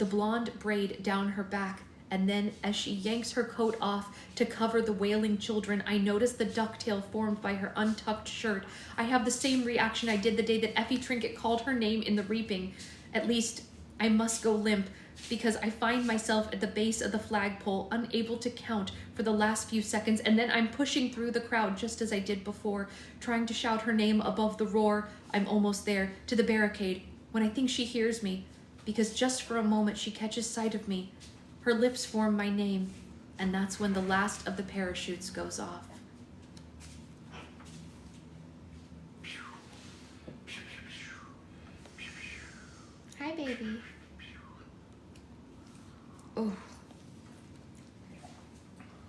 blonde braid down her back, and then as she yanks her coat off to cover the wailing children, I notice the ducktail formed by her untucked shirt. I have the same reaction I did the day that Effie Trinket called her name in the reaping. At least, I must go limp, because I find myself at the base of the flagpole, unable to count for the last few seconds, and then I'm pushing through the crowd just as I did before, trying to shout her name above the roar. I'm almost there, to the barricade, when I think she hears me, because just for a moment she catches sight of me. Her lips form my name, and that's when the last of the parachutes goes off. Hi, baby. Oh.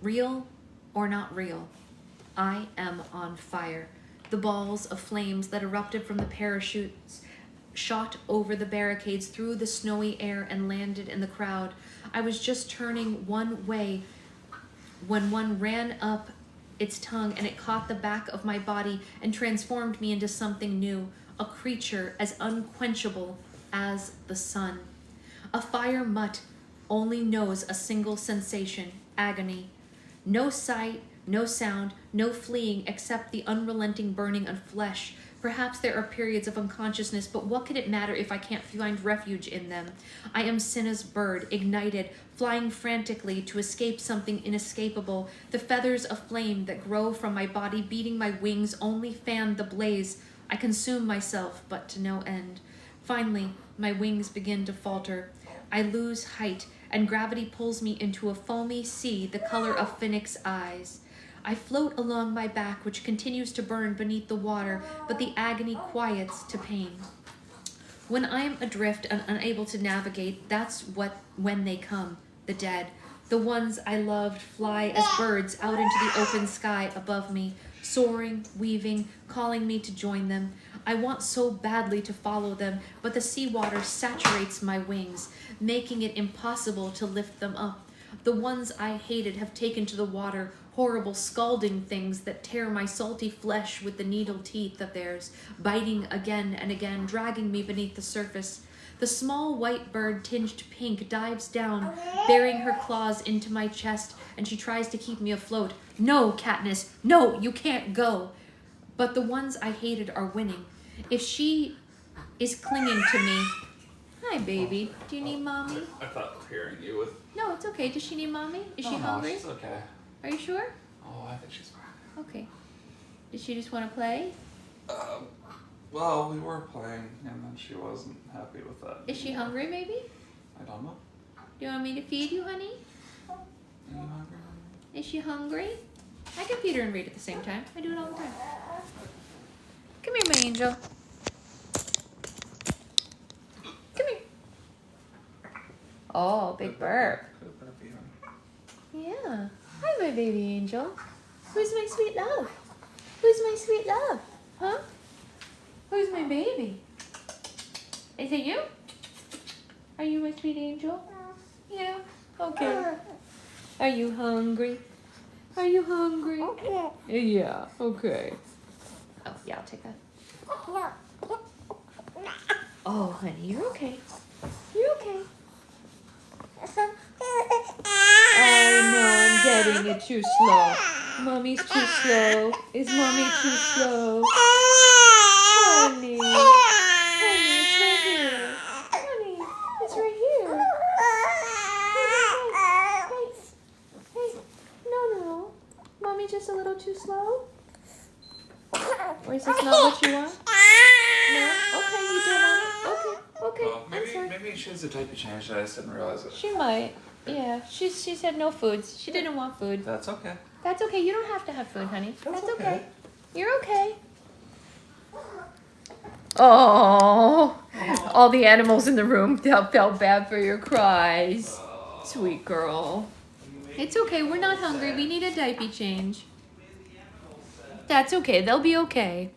Real or not real, I am on fire. The balls of flames that erupted from the parachutes shot over the barricades through the snowy air and landed in the crowd. I was just turning one way when one ran up its tongue and it caught the back of my body and transformed me into something new, a creature as unquenchable as the sun. A fire mutt only knows a single sensation, agony. No sight, no sound, no fleeing except the unrelenting burning of flesh. Perhaps there are periods of unconsciousness, but what could it matter if I can't find refuge in them? I am Cinna's bird, ignited, flying frantically to escape something inescapable. The feathers of flame that grow from my body beating my wings only fan the blaze. I consume myself, but to no end. Finally, my wings begin to falter. I lose height, and gravity pulls me into a foamy sea the color of Phoenix eyes. I float along my back, which continues to burn beneath the water, but the agony quiets to pain. When I am adrift and unable to navigate, that's when they come, the dead. The ones I loved fly as birds out into the open sky above me, soaring, weaving, calling me to join them. I want so badly to follow them, but the seawater saturates my wings, making it impossible to lift them up. The ones I hated have taken to the water, horrible scalding things that tear my salty flesh with the needle teeth of theirs, biting again and again, dragging me beneath the surface. The small white bird tinged pink dives down, burying her claws into my chest, and she tries to keep me afloat. No, Katniss, no, you can't go. But the ones I hated are winning. If she is clinging to me... Hi, baby. Do you need mommy? I thought hearing you with... No, it's okay. Does she need mommy? Is she no, hungry? She's okay. Are you sure? Oh, I think she's fine. Okay. Does she just want to play? Well, we were playing, and then she wasn't happy with that. Is she hungry, maybe? I don't know. Do you want me to feed you, honey? Are you hungry? Is she hungry? I can feed her and read at the same time. I do it all the time. Come here, my angel. Come here. Oh, big burp. Good burpee, honey. Yeah. Hi, my baby angel. Who's my sweet love? Who's my sweet love? Huh? Who's my baby? Is it you? Are you my sweet angel? Yeah. Okay. Are you hungry? Are you hungry? Yeah. Okay. Oh, yeah, I'll take that. Oh, honey, you're okay. You're okay. Oh, no, I'm getting it too slow. Mommy's too slow. Is Mommy too slow? Honey. Honey, it's right here. Honey, it's right here. Hey. No. Mommy just a little too slow? Or is this not what you want? No? Okay, you don't want it? Okay. Well, I'm sorry. maybe she has a diaper change. I just didn't realize it. She might. Yeah, she said no foods. She didn't want food. That's okay. That's okay. You don't have to have food, honey. That's okay. okay. You're okay. Oh, all the animals in the room felt bad for your cries. Sweet girl. It's okay. We're not hungry. We need a diaper change. That's okay. They'll be okay.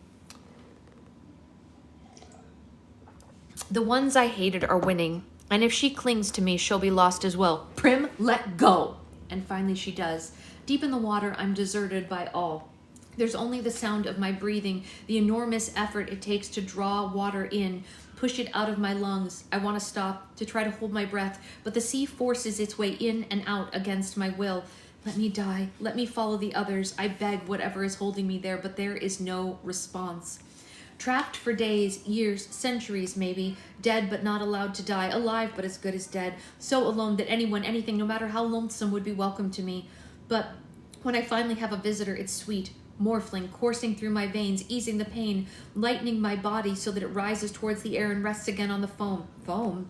The ones I hated are winning. And if she clings to me, she'll be lost as well. Prim, let go. And finally she does. Deep in the water, I'm deserted by all. There's only the sound of my breathing, the enormous effort it takes to draw water in, push it out of my lungs. I want to stop, to try to hold my breath, but the sea forces its way in and out against my will. Let me die. Let me follow the others. I beg whatever is holding me there, but there is no response. Trapped for days, years, centuries maybe, dead but not allowed to die, alive but as good as dead, so alone that anyone, anything, no matter how lonesome, would be welcome to me. But when I finally have a visitor, it's sweet, morphling, coursing through my veins, easing the pain, lightening my body so that it rises towards the air and rests again on the foam. Foam?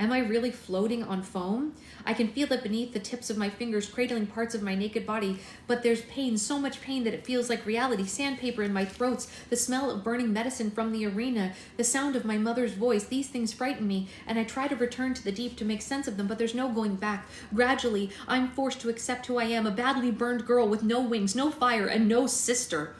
Am I really floating on foam? I can feel it beneath the tips of my fingers, cradling parts of my naked body, but there's pain, so much pain that it feels like reality, sandpaper in my throats, the smell of burning medicine from the arena, the sound of my mother's voice. These things frighten me, and I try to return to the deep to make sense of them, but there's no going back. Gradually, I'm forced to accept who I am, a badly burned girl with no wings, no fire, and no sister.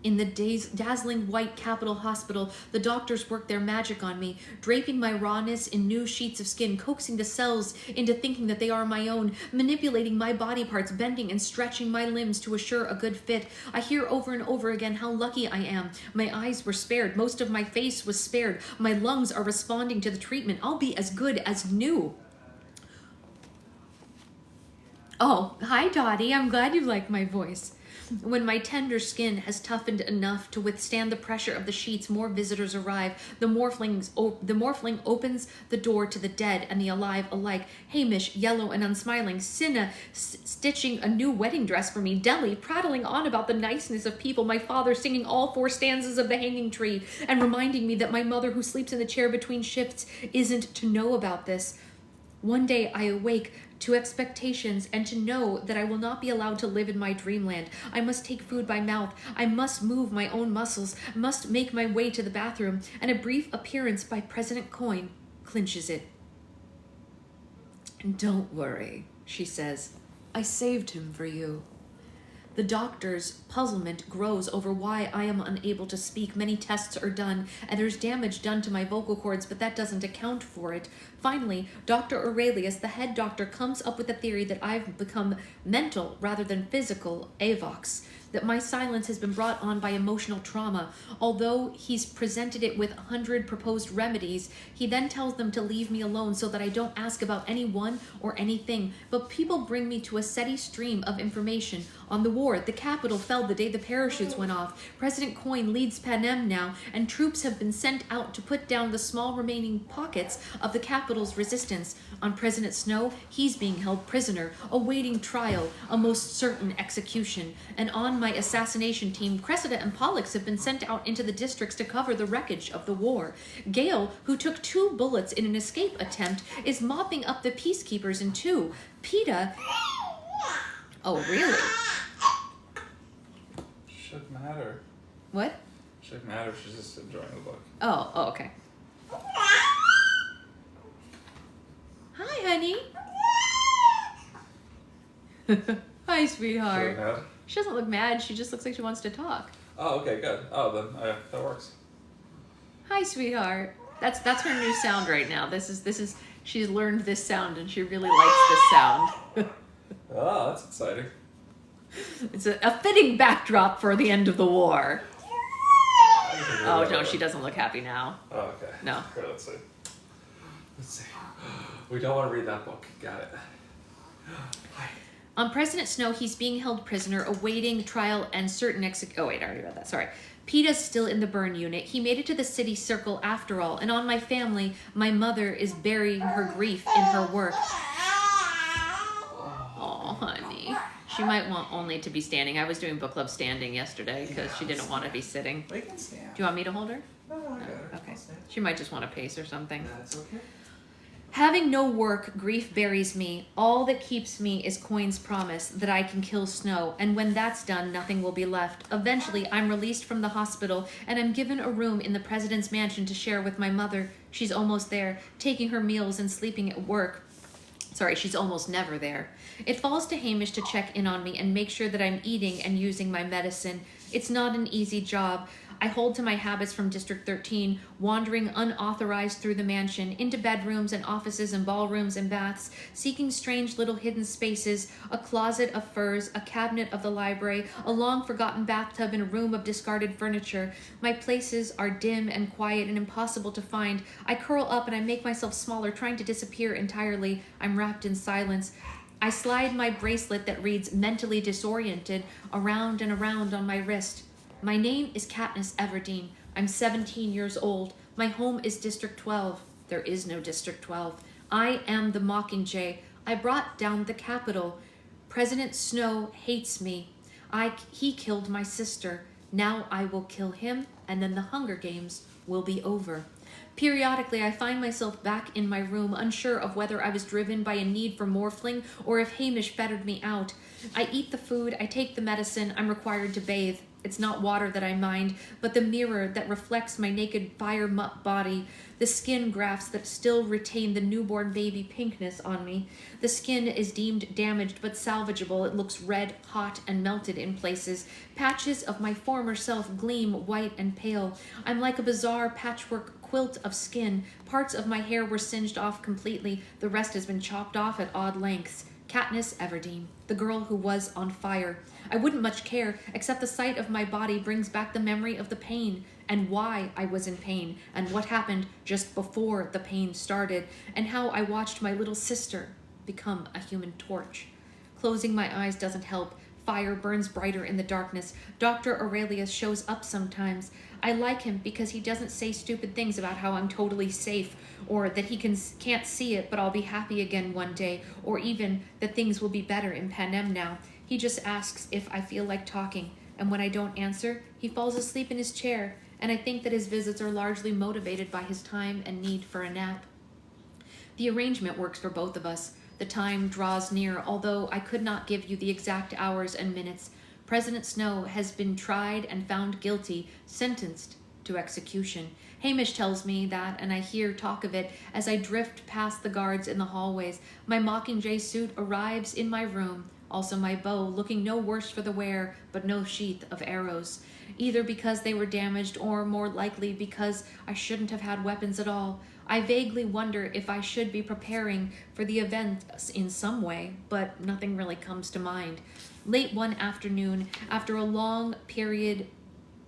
In the dazzling white Capitol Hospital, the doctors work their magic on me, draping my rawness in new sheets of skin, coaxing the cells into thinking that they are my own, manipulating my body parts, bending and stretching my limbs to assure a good fit. I hear over and over again how lucky I am. My eyes were spared. Most of my face was spared. My lungs are responding to the treatment. I'll be as good as new. Oh, hi, Dottie. I'm glad you like my voice. When my tender skin has toughened enough to withstand the pressure of the sheets, more visitors arrive. The morphling opens the door to the dead and the alive alike. Hamish, yellow and unsmiling. Cinna, stitching a new wedding dress for me. Deli, prattling on about the niceness of people. My father singing all 4 stanzas of the Hanging Tree and reminding me that my mother, who sleeps in the chair between shifts, isn't to know about this. One day I awake to expectations and to know that I will not be allowed to live in my dreamland. I must take food by mouth. I must move my own muscles, must make my way to the bathroom, and a brief appearance by President Coin clinches it. Don't worry, she says. I saved him for you. The doctor's puzzlement grows over why I am unable to speak. Many tests are done, and there's damage done to my vocal cords, but that doesn't account for it. Finally, Dr. Aurelius, the head doctor, comes up with a theory that I've become mental rather than physical avox, that my silence has been brought on by emotional trauma. Although he's presented it with 100 proposed remedies, he then tells them to leave me alone so that I don't ask about anyone or anything. But people bring me to a steady stream of information. On the war, the Capitol fell the day the parachutes went off. President Coyne leads Panem now, and troops have been sent out to put down the small remaining pockets of the Capitol's resistance. On President Snow, he's being held prisoner, awaiting trial, a most certain execution. And on my assassination team, Cressida and Pollux have been sent out into the districts to cover the wreckage of the war. Gale, who took 2 bullets in an escape attempt, is mopping up the peacekeepers in 2. PETA... Oh, really? Should matter. What? Should matter. She's just enjoying the book. Oh, okay. Hi, honey. Hi, sweetheart. Should mad? She doesn't look mad. She just looks like she wants to talk. Oh, okay, good. Oh, then that works. Hi, sweetheart. That's her new sound right now. This is she's learned this sound and she really likes this sound. Oh, that's exciting. It's a fitting backdrop for the end of the war. Oh no, she doesn't look happy now. Oh, okay. No. Okay, let's see. We don't want to read that book. Got it. Hi. On President Snow, he's being held prisoner, awaiting trial and certain Oh wait, I already read that. Sorry. PETA's still in the burn unit. He made it to the city circle after all. And on my family, my mother is burying her grief in her work. Oh, honey. She might want only to be standing. I was doing book club standing yesterday because she didn't want to be sitting. We can stand. Do you want me to hold her? No, I got her. Okay. She might just want to pace or something. That's okay. Having no work, grief buries me. All that keeps me is Coyne's promise that I can kill Snow, and when that's done, nothing will be left. Eventually, I'm released from the hospital, and I'm given a room in the president's mansion to share with my mother. She's almost there, taking her meals and sleeping at work. Sorry, she's almost never there. It falls to Hamish to check in on me and make sure that I'm eating and using my medicine. It's not an easy job. I hold to my habits from District 13, wandering unauthorized through the mansion, into bedrooms and offices and ballrooms and baths, seeking strange little hidden spaces, a closet of furs, a cabinet of the library, a long-forgotten bathtub in a room of discarded furniture. My places are dim and quiet and impossible to find. I curl up and I make myself smaller, trying to disappear entirely. I'm wrapped in silence. I slide my bracelet that reads mentally disoriented around and around on my wrist. My name is Katniss Everdeen. I'm 17 years old. My home is District 12. There is no District 12. I am the Mockingjay. I brought down the Capitol. President Snow hates me. He killed my sister. Now I will kill him, and then the Hunger Games will be over. Periodically, I find myself back in my room, unsure of whether I was driven by a need for morphling or if Hamish fettered me out. I eat the food, I take the medicine, I'm required to bathe. It's not water that I mind, but the mirror that reflects my naked fire-mutt body, the skin grafts that still retain the newborn baby pinkness on me. The skin is deemed damaged but salvageable. It looks red, hot, and melted in places. Patches of my former self gleam white and pale. I'm like a bizarre patchwork quilt of skin. Parts of my hair were singed off completely. The rest has been chopped off at odd lengths. Katniss Everdeen, the girl who was on fire. I wouldn't much care, except the sight of my body brings back the memory of the pain, and why I was in pain, and what happened just before the pain started, and how I watched my little sister become a human torch. Closing my eyes doesn't help. Fire burns brighter in the darkness. Dr. Aurelius shows up sometimes. I like him because he doesn't say stupid things about how I'm totally safe, or that he can't see it but I'll be happy again one day, or even that things will be better in Panem now. He just asks if I feel like talking, and when I don't answer, he falls asleep in his chair, and I think that his visits are largely motivated by his time and need for a nap. The arrangement works for both of us. The time draws near, although I could not give you the exact hours and minutes. President Snow has been tried and found guilty, sentenced, to execution. Hamish tells me that, and I hear talk of it as I drift past the guards in the hallways. My Mockingjay suit arrives in my room, also my bow, looking no worse for the wear, but no sheath of arrows, either because they were damaged or, more likely, because I shouldn't have had weapons at all. I vaguely wonder if I should be preparing for the event in some way, but nothing really comes to mind. Late one afternoon, after a long period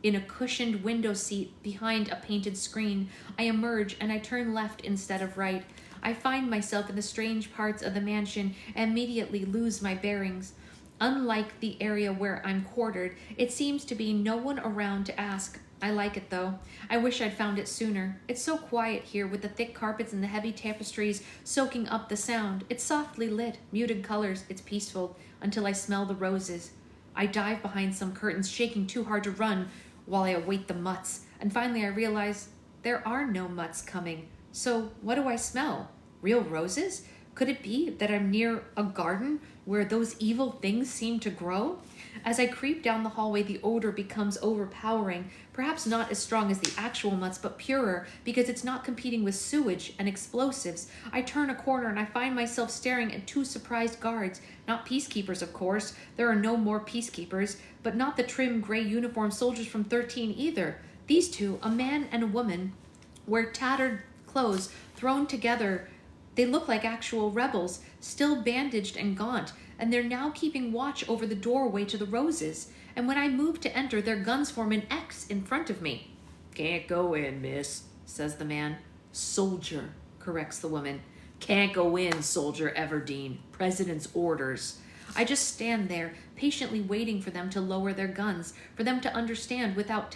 in a cushioned window seat behind a painted screen, I emerge and I turn left instead of right. I find myself in the strange parts of the mansion and immediately lose my bearings. Unlike the area where I'm quartered, it seems to be no one around to ask. I like it though. I wish I'd found it sooner. It's so quiet here with the thick carpets and the heavy tapestries soaking up the sound. It's softly lit, muted colors. It's peaceful until I smell the roses. I dive behind some curtains, shaking too hard to run while I await the mutts. And finally I realize there are no mutts coming. So what do I smell? Real roses? Could it be that I'm near a garden where those evil things seem to grow? As I creep down the hallway, the odor becomes overpowering, perhaps not as strong as the actual mutts, but purer because it's not competing with sewage and explosives. I turn a corner and I find myself staring at two surprised guards. Not peacekeepers, of course. There are no more peacekeepers, but not the trim gray uniformed soldiers from 13 either. These two, a man and a woman, wear tattered clothes thrown together. They look like actual rebels, still bandaged and gaunt, and they're now keeping watch over the doorway to the roses. And when I move to enter, their guns form an X in front of me. "Can't go in, miss," says the man. "Soldier," corrects the woman. "Can't go in, Soldier Everdeen. President's orders." I just stand there, patiently waiting for them to lower their guns, for them to understand without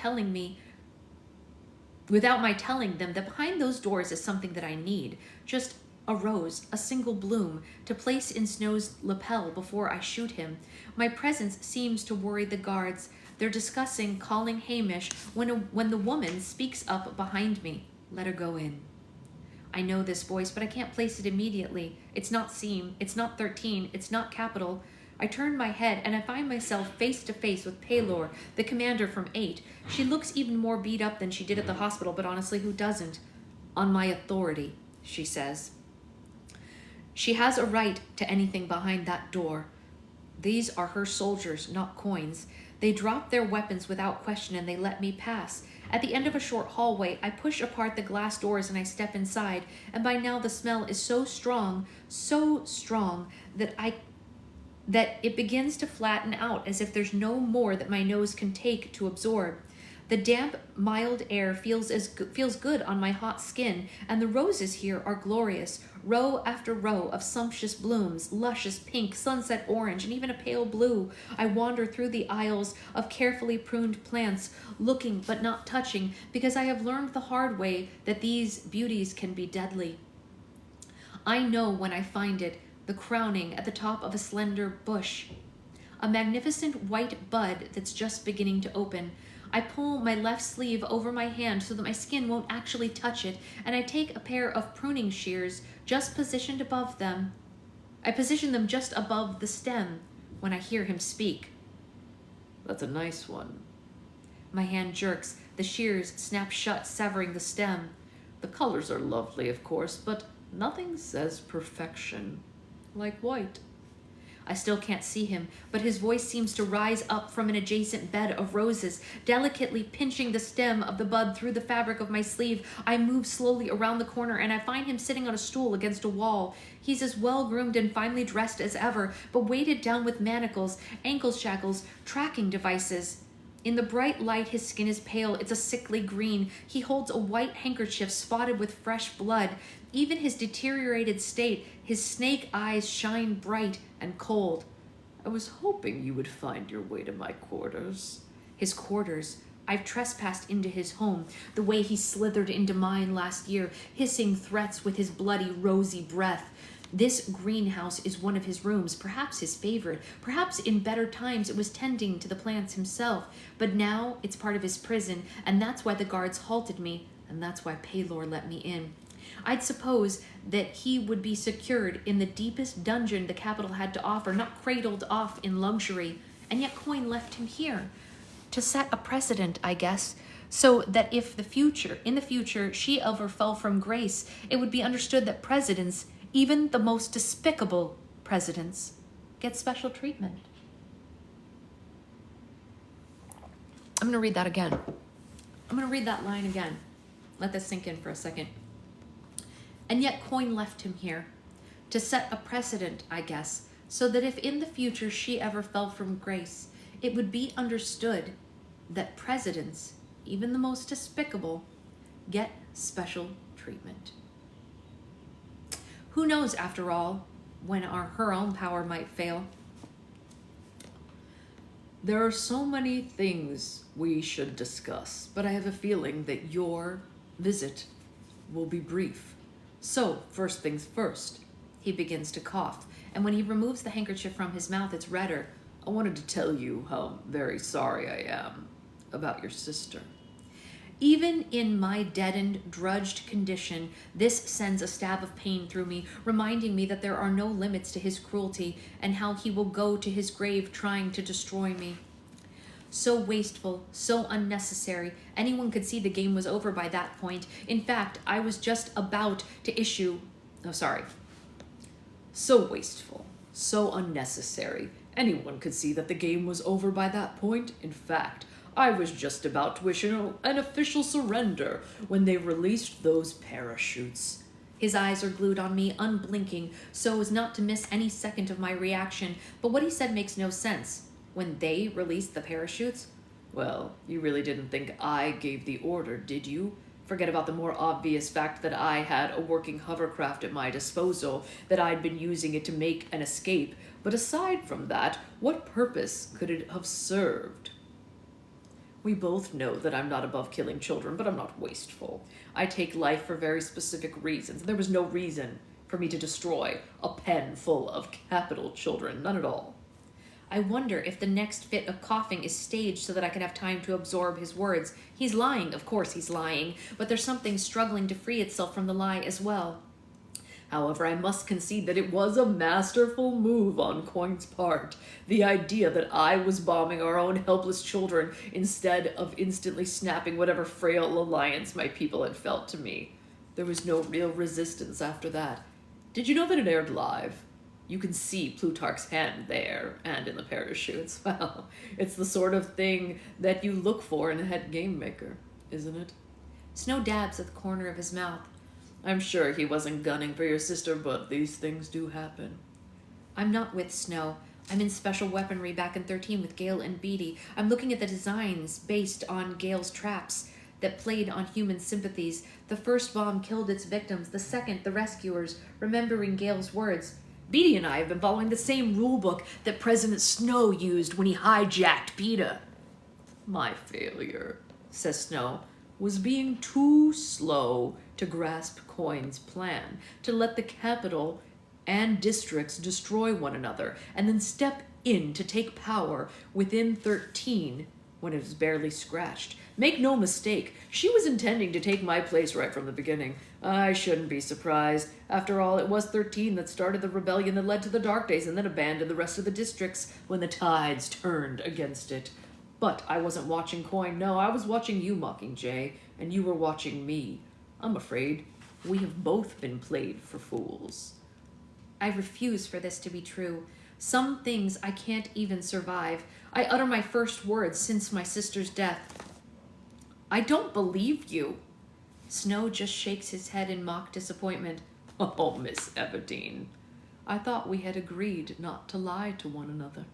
my telling them that behind those doors is something that I need. Just a rose, a single bloom, to place in Snow's lapel before I shoot him. My presence seems to worry the guards. They're discussing calling Hamish when the woman speaks up behind me. "Let her go in." I know this voice, but I can't place it immediately. It's not Seam, it's not 13, it's not Capital. I turn my head and I find myself face to face with Paylor, the commander from 8. She looks even more beat up than she did at the hospital, but honestly, who doesn't? "On my authority," she says. She has a right to anything behind that door. These are her soldiers, not coins. They drop their weapons without question and they let me pass. At the end of a short hallway, I push apart the glass doors and I step inside, and by now the smell is so strong that it begins to flatten out as if there's no more that my nose can take to absorb. The damp, mild air feels good on my hot skin, and the roses here are glorious. Row after row of sumptuous blooms, luscious pink, sunset orange, and even a pale blue. I wander through the aisles of carefully pruned plants, looking but not touching, because I have learned the hard way that these beauties can be deadly. I know when I find it, the crowning at the top of a slender bush. A magnificent white bud that's just beginning to open. I pull my left sleeve over my hand so that my skin won't actually touch it, and I take a pair of pruning shears just positioned above them. I position them just above the stem when I hear him speak. "That's a nice one." My hand jerks. The shears snap shut, severing the stem. "The colors are lovely, of course, but nothing says perfection like white." I still can't see him, but his voice seems to rise up from an adjacent bed of roses, delicately pinching the stem of the bud through the fabric of my sleeve. I move slowly around the corner, and I find him sitting on a stool against a wall. He's as well-groomed and finely dressed as ever, but weighted down with manacles, ankle shackles, tracking devices. In the bright light, his skin is pale. It's a sickly green. He holds a white handkerchief spotted with fresh blood. Even his deteriorated state, his snake eyes shine bright and cold. "I was hoping you would find your way to my quarters." His quarters. I've trespassed into his home, the way he slithered into mine last year, hissing threats with his bloody, rosy breath. This greenhouse is one of his rooms, perhaps his favorite. Perhaps in better times it was tending to the plants himself, but now it's part of his prison, and that's why the guards halted me, and that's why Paylor let me in. I'd suppose that he would be secured in the deepest dungeon the capital had to offer, not cradled off in luxury, and yet Coin left him here. To set a precedent, I guess, so that if in the future, she ever fell from grace, it would be understood that presidents, even the most despicable presidents, get special treatment. I'm going to read that again. I'm going to read that line again. Let this sink in for a second. And yet Coin left him here to set a precedent, I guess, so that if in the future she ever fell from grace, it would be understood that presidents, even the most despicable, get special treatment. Who knows, after all, when her own power might fail? There are so many things we should discuss, but I have a feeling that your visit will be brief. So, first things first. He begins to cough, and when he removes the handkerchief from his mouth, it's redder. I wanted to tell you how very sorry I am about your sister. Even in my deadened, drudged condition, this sends a stab of pain through me, reminding me that there are no limits to his cruelty and how he will go to his grave trying to destroy me. So wasteful, so unnecessary. Anyone could see the game was over by that point. In fact, I was just about to issue... So wasteful, so unnecessary. Anyone could see that the game was over by that point. In fact, I was just about to issue an official surrender when they released those parachutes. His eyes are glued on me, unblinking, so as not to miss any second of my reaction. But what he said makes no sense. When they released the parachutes? Well, you really didn't think I gave the order, did you? Forget about the more obvious fact that I had a working hovercraft at my disposal, that I'd been using it to make an escape. But aside from that, what purpose could it have served? We both know that I'm not above killing children, but I'm not wasteful. I take life for very specific reasons. There was no reason for me to destroy a pen full of capital children, none at all. I wonder if the next fit of coughing is staged so that I can have time to absorb his words. He's lying, of course he's lying, but there's something struggling to free itself from the lie as well. However, I must concede that it was a masterful move on Coin's part. The idea that I was bombing our own helpless children instead of instantly snapping whatever frail alliance my people had felt to me. There was no real resistance after that. Did you know that it aired live? You can see Plutarch's hand there and in the parachutes. Well, it's the sort of thing that you look for in a head game maker, isn't it? Snow dabs at the corner of his mouth. I'm sure he wasn't gunning for your sister, but these things do happen. I'm not with Snow. I'm in special weaponry back in 13 with Gale and Beatty. I'm looking at the designs based on Gale's traps that played on human sympathies. The first bomb killed its victims, the second, the rescuers, remembering Gale's words. Beatty and I have been following the same rulebook that President Snow used when he hijacked PETA. My failure, says Snow, was being too slow to grasp Coin's plan, to let the capital and districts destroy one another, and then step in to take power within 13 when it was barely scratched. Make no mistake, she was intending to take my place right from the beginning. I shouldn't be surprised. After all, it was 13 that started the rebellion that led to the Dark Days and then abandoned the rest of the districts when the tides turned against it. But I wasn't watching Coin, no, I was watching you, Mockingjay, and you were watching me. I'm afraid we have both been played for fools. I refuse for this to be true. Some things I can't even survive. I utter my first words since my sister's death. I don't believe you. Snow just shakes his head in mock disappointment. Oh, Miss Everdeen, I thought we had agreed not to lie to one another.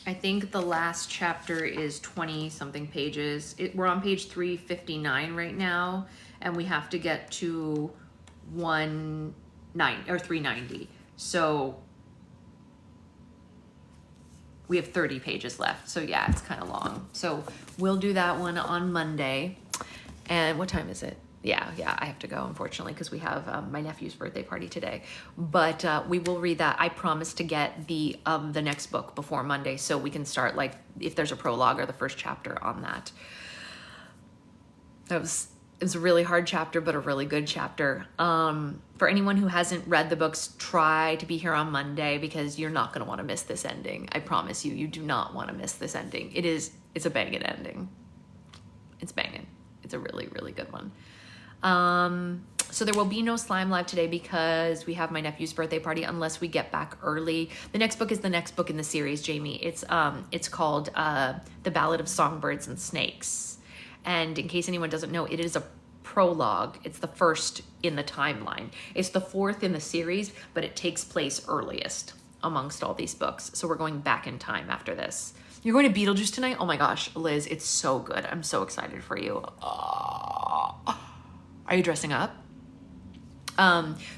I think the last chapter is 20-something pages. We're on page 359 right now, and we have to get to 390. So we have 30 pages left. So yeah, it's kind of long. So we'll do that one on Monday. And what time is it? Yeah, I have to go, unfortunately, because we have my nephew's birthday party today. But we will read that. I promise to get the next book before Monday, so we can start, like, if there's a prologue or the first chapter on that. It was a really hard chapter, but a really good chapter. For anyone who hasn't read the books, try to be here on Monday, because you're not going to want to miss this ending. I promise you, you do not want to miss this ending. It's a banging ending. It's banging. It's a really, really good one. So there will be no Slime Live today because we have my nephew's birthday party unless we get back early. The next book is the next book in the series, Jamie. It's called The Ballad of Songbirds and Snakes. And in case anyone doesn't know, it is a prologue. It's the first in the timeline. It's the fourth in the series, but it takes place earliest amongst all these books. So we're going back in time after this. You're going to Beetlejuice tonight? Oh my gosh, Liz, it's so good. I'm so excited for you. Are you dressing up?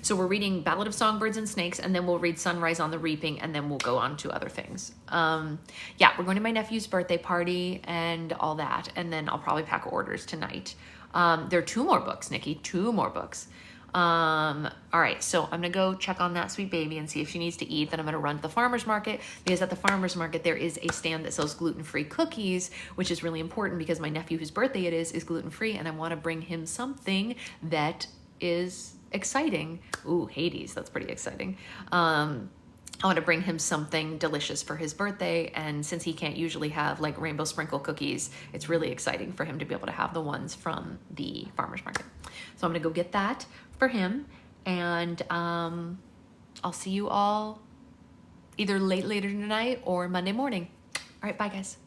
So we're reading Ballad of Songbirds and Snakes, and then we'll read Sunrise on the Reaping, and then we'll go on to other things. Yeah, we're going to my nephew's birthday party and all that, and then I'll probably pack orders tonight. There are 2 more books, Nikki, 2 more books. All right, so I'm gonna go check on that sweet baby and see if she needs to eat. Then I'm gonna run to the farmer's market, because at the farmer's market there is a stand that sells gluten-free cookies, which is really important because my nephew, whose birthday it is gluten-free, and I want to bring him something that is exciting. Ooh, Hades, that's pretty exciting. I want to bring him something delicious for his birthday, and since he can't usually have like rainbow sprinkle cookies, it's really exciting for him to be able to have the ones from the farmer's market. So I'm gonna go get that for him, and I'll see you all either later tonight or Monday morning. All right, bye guys.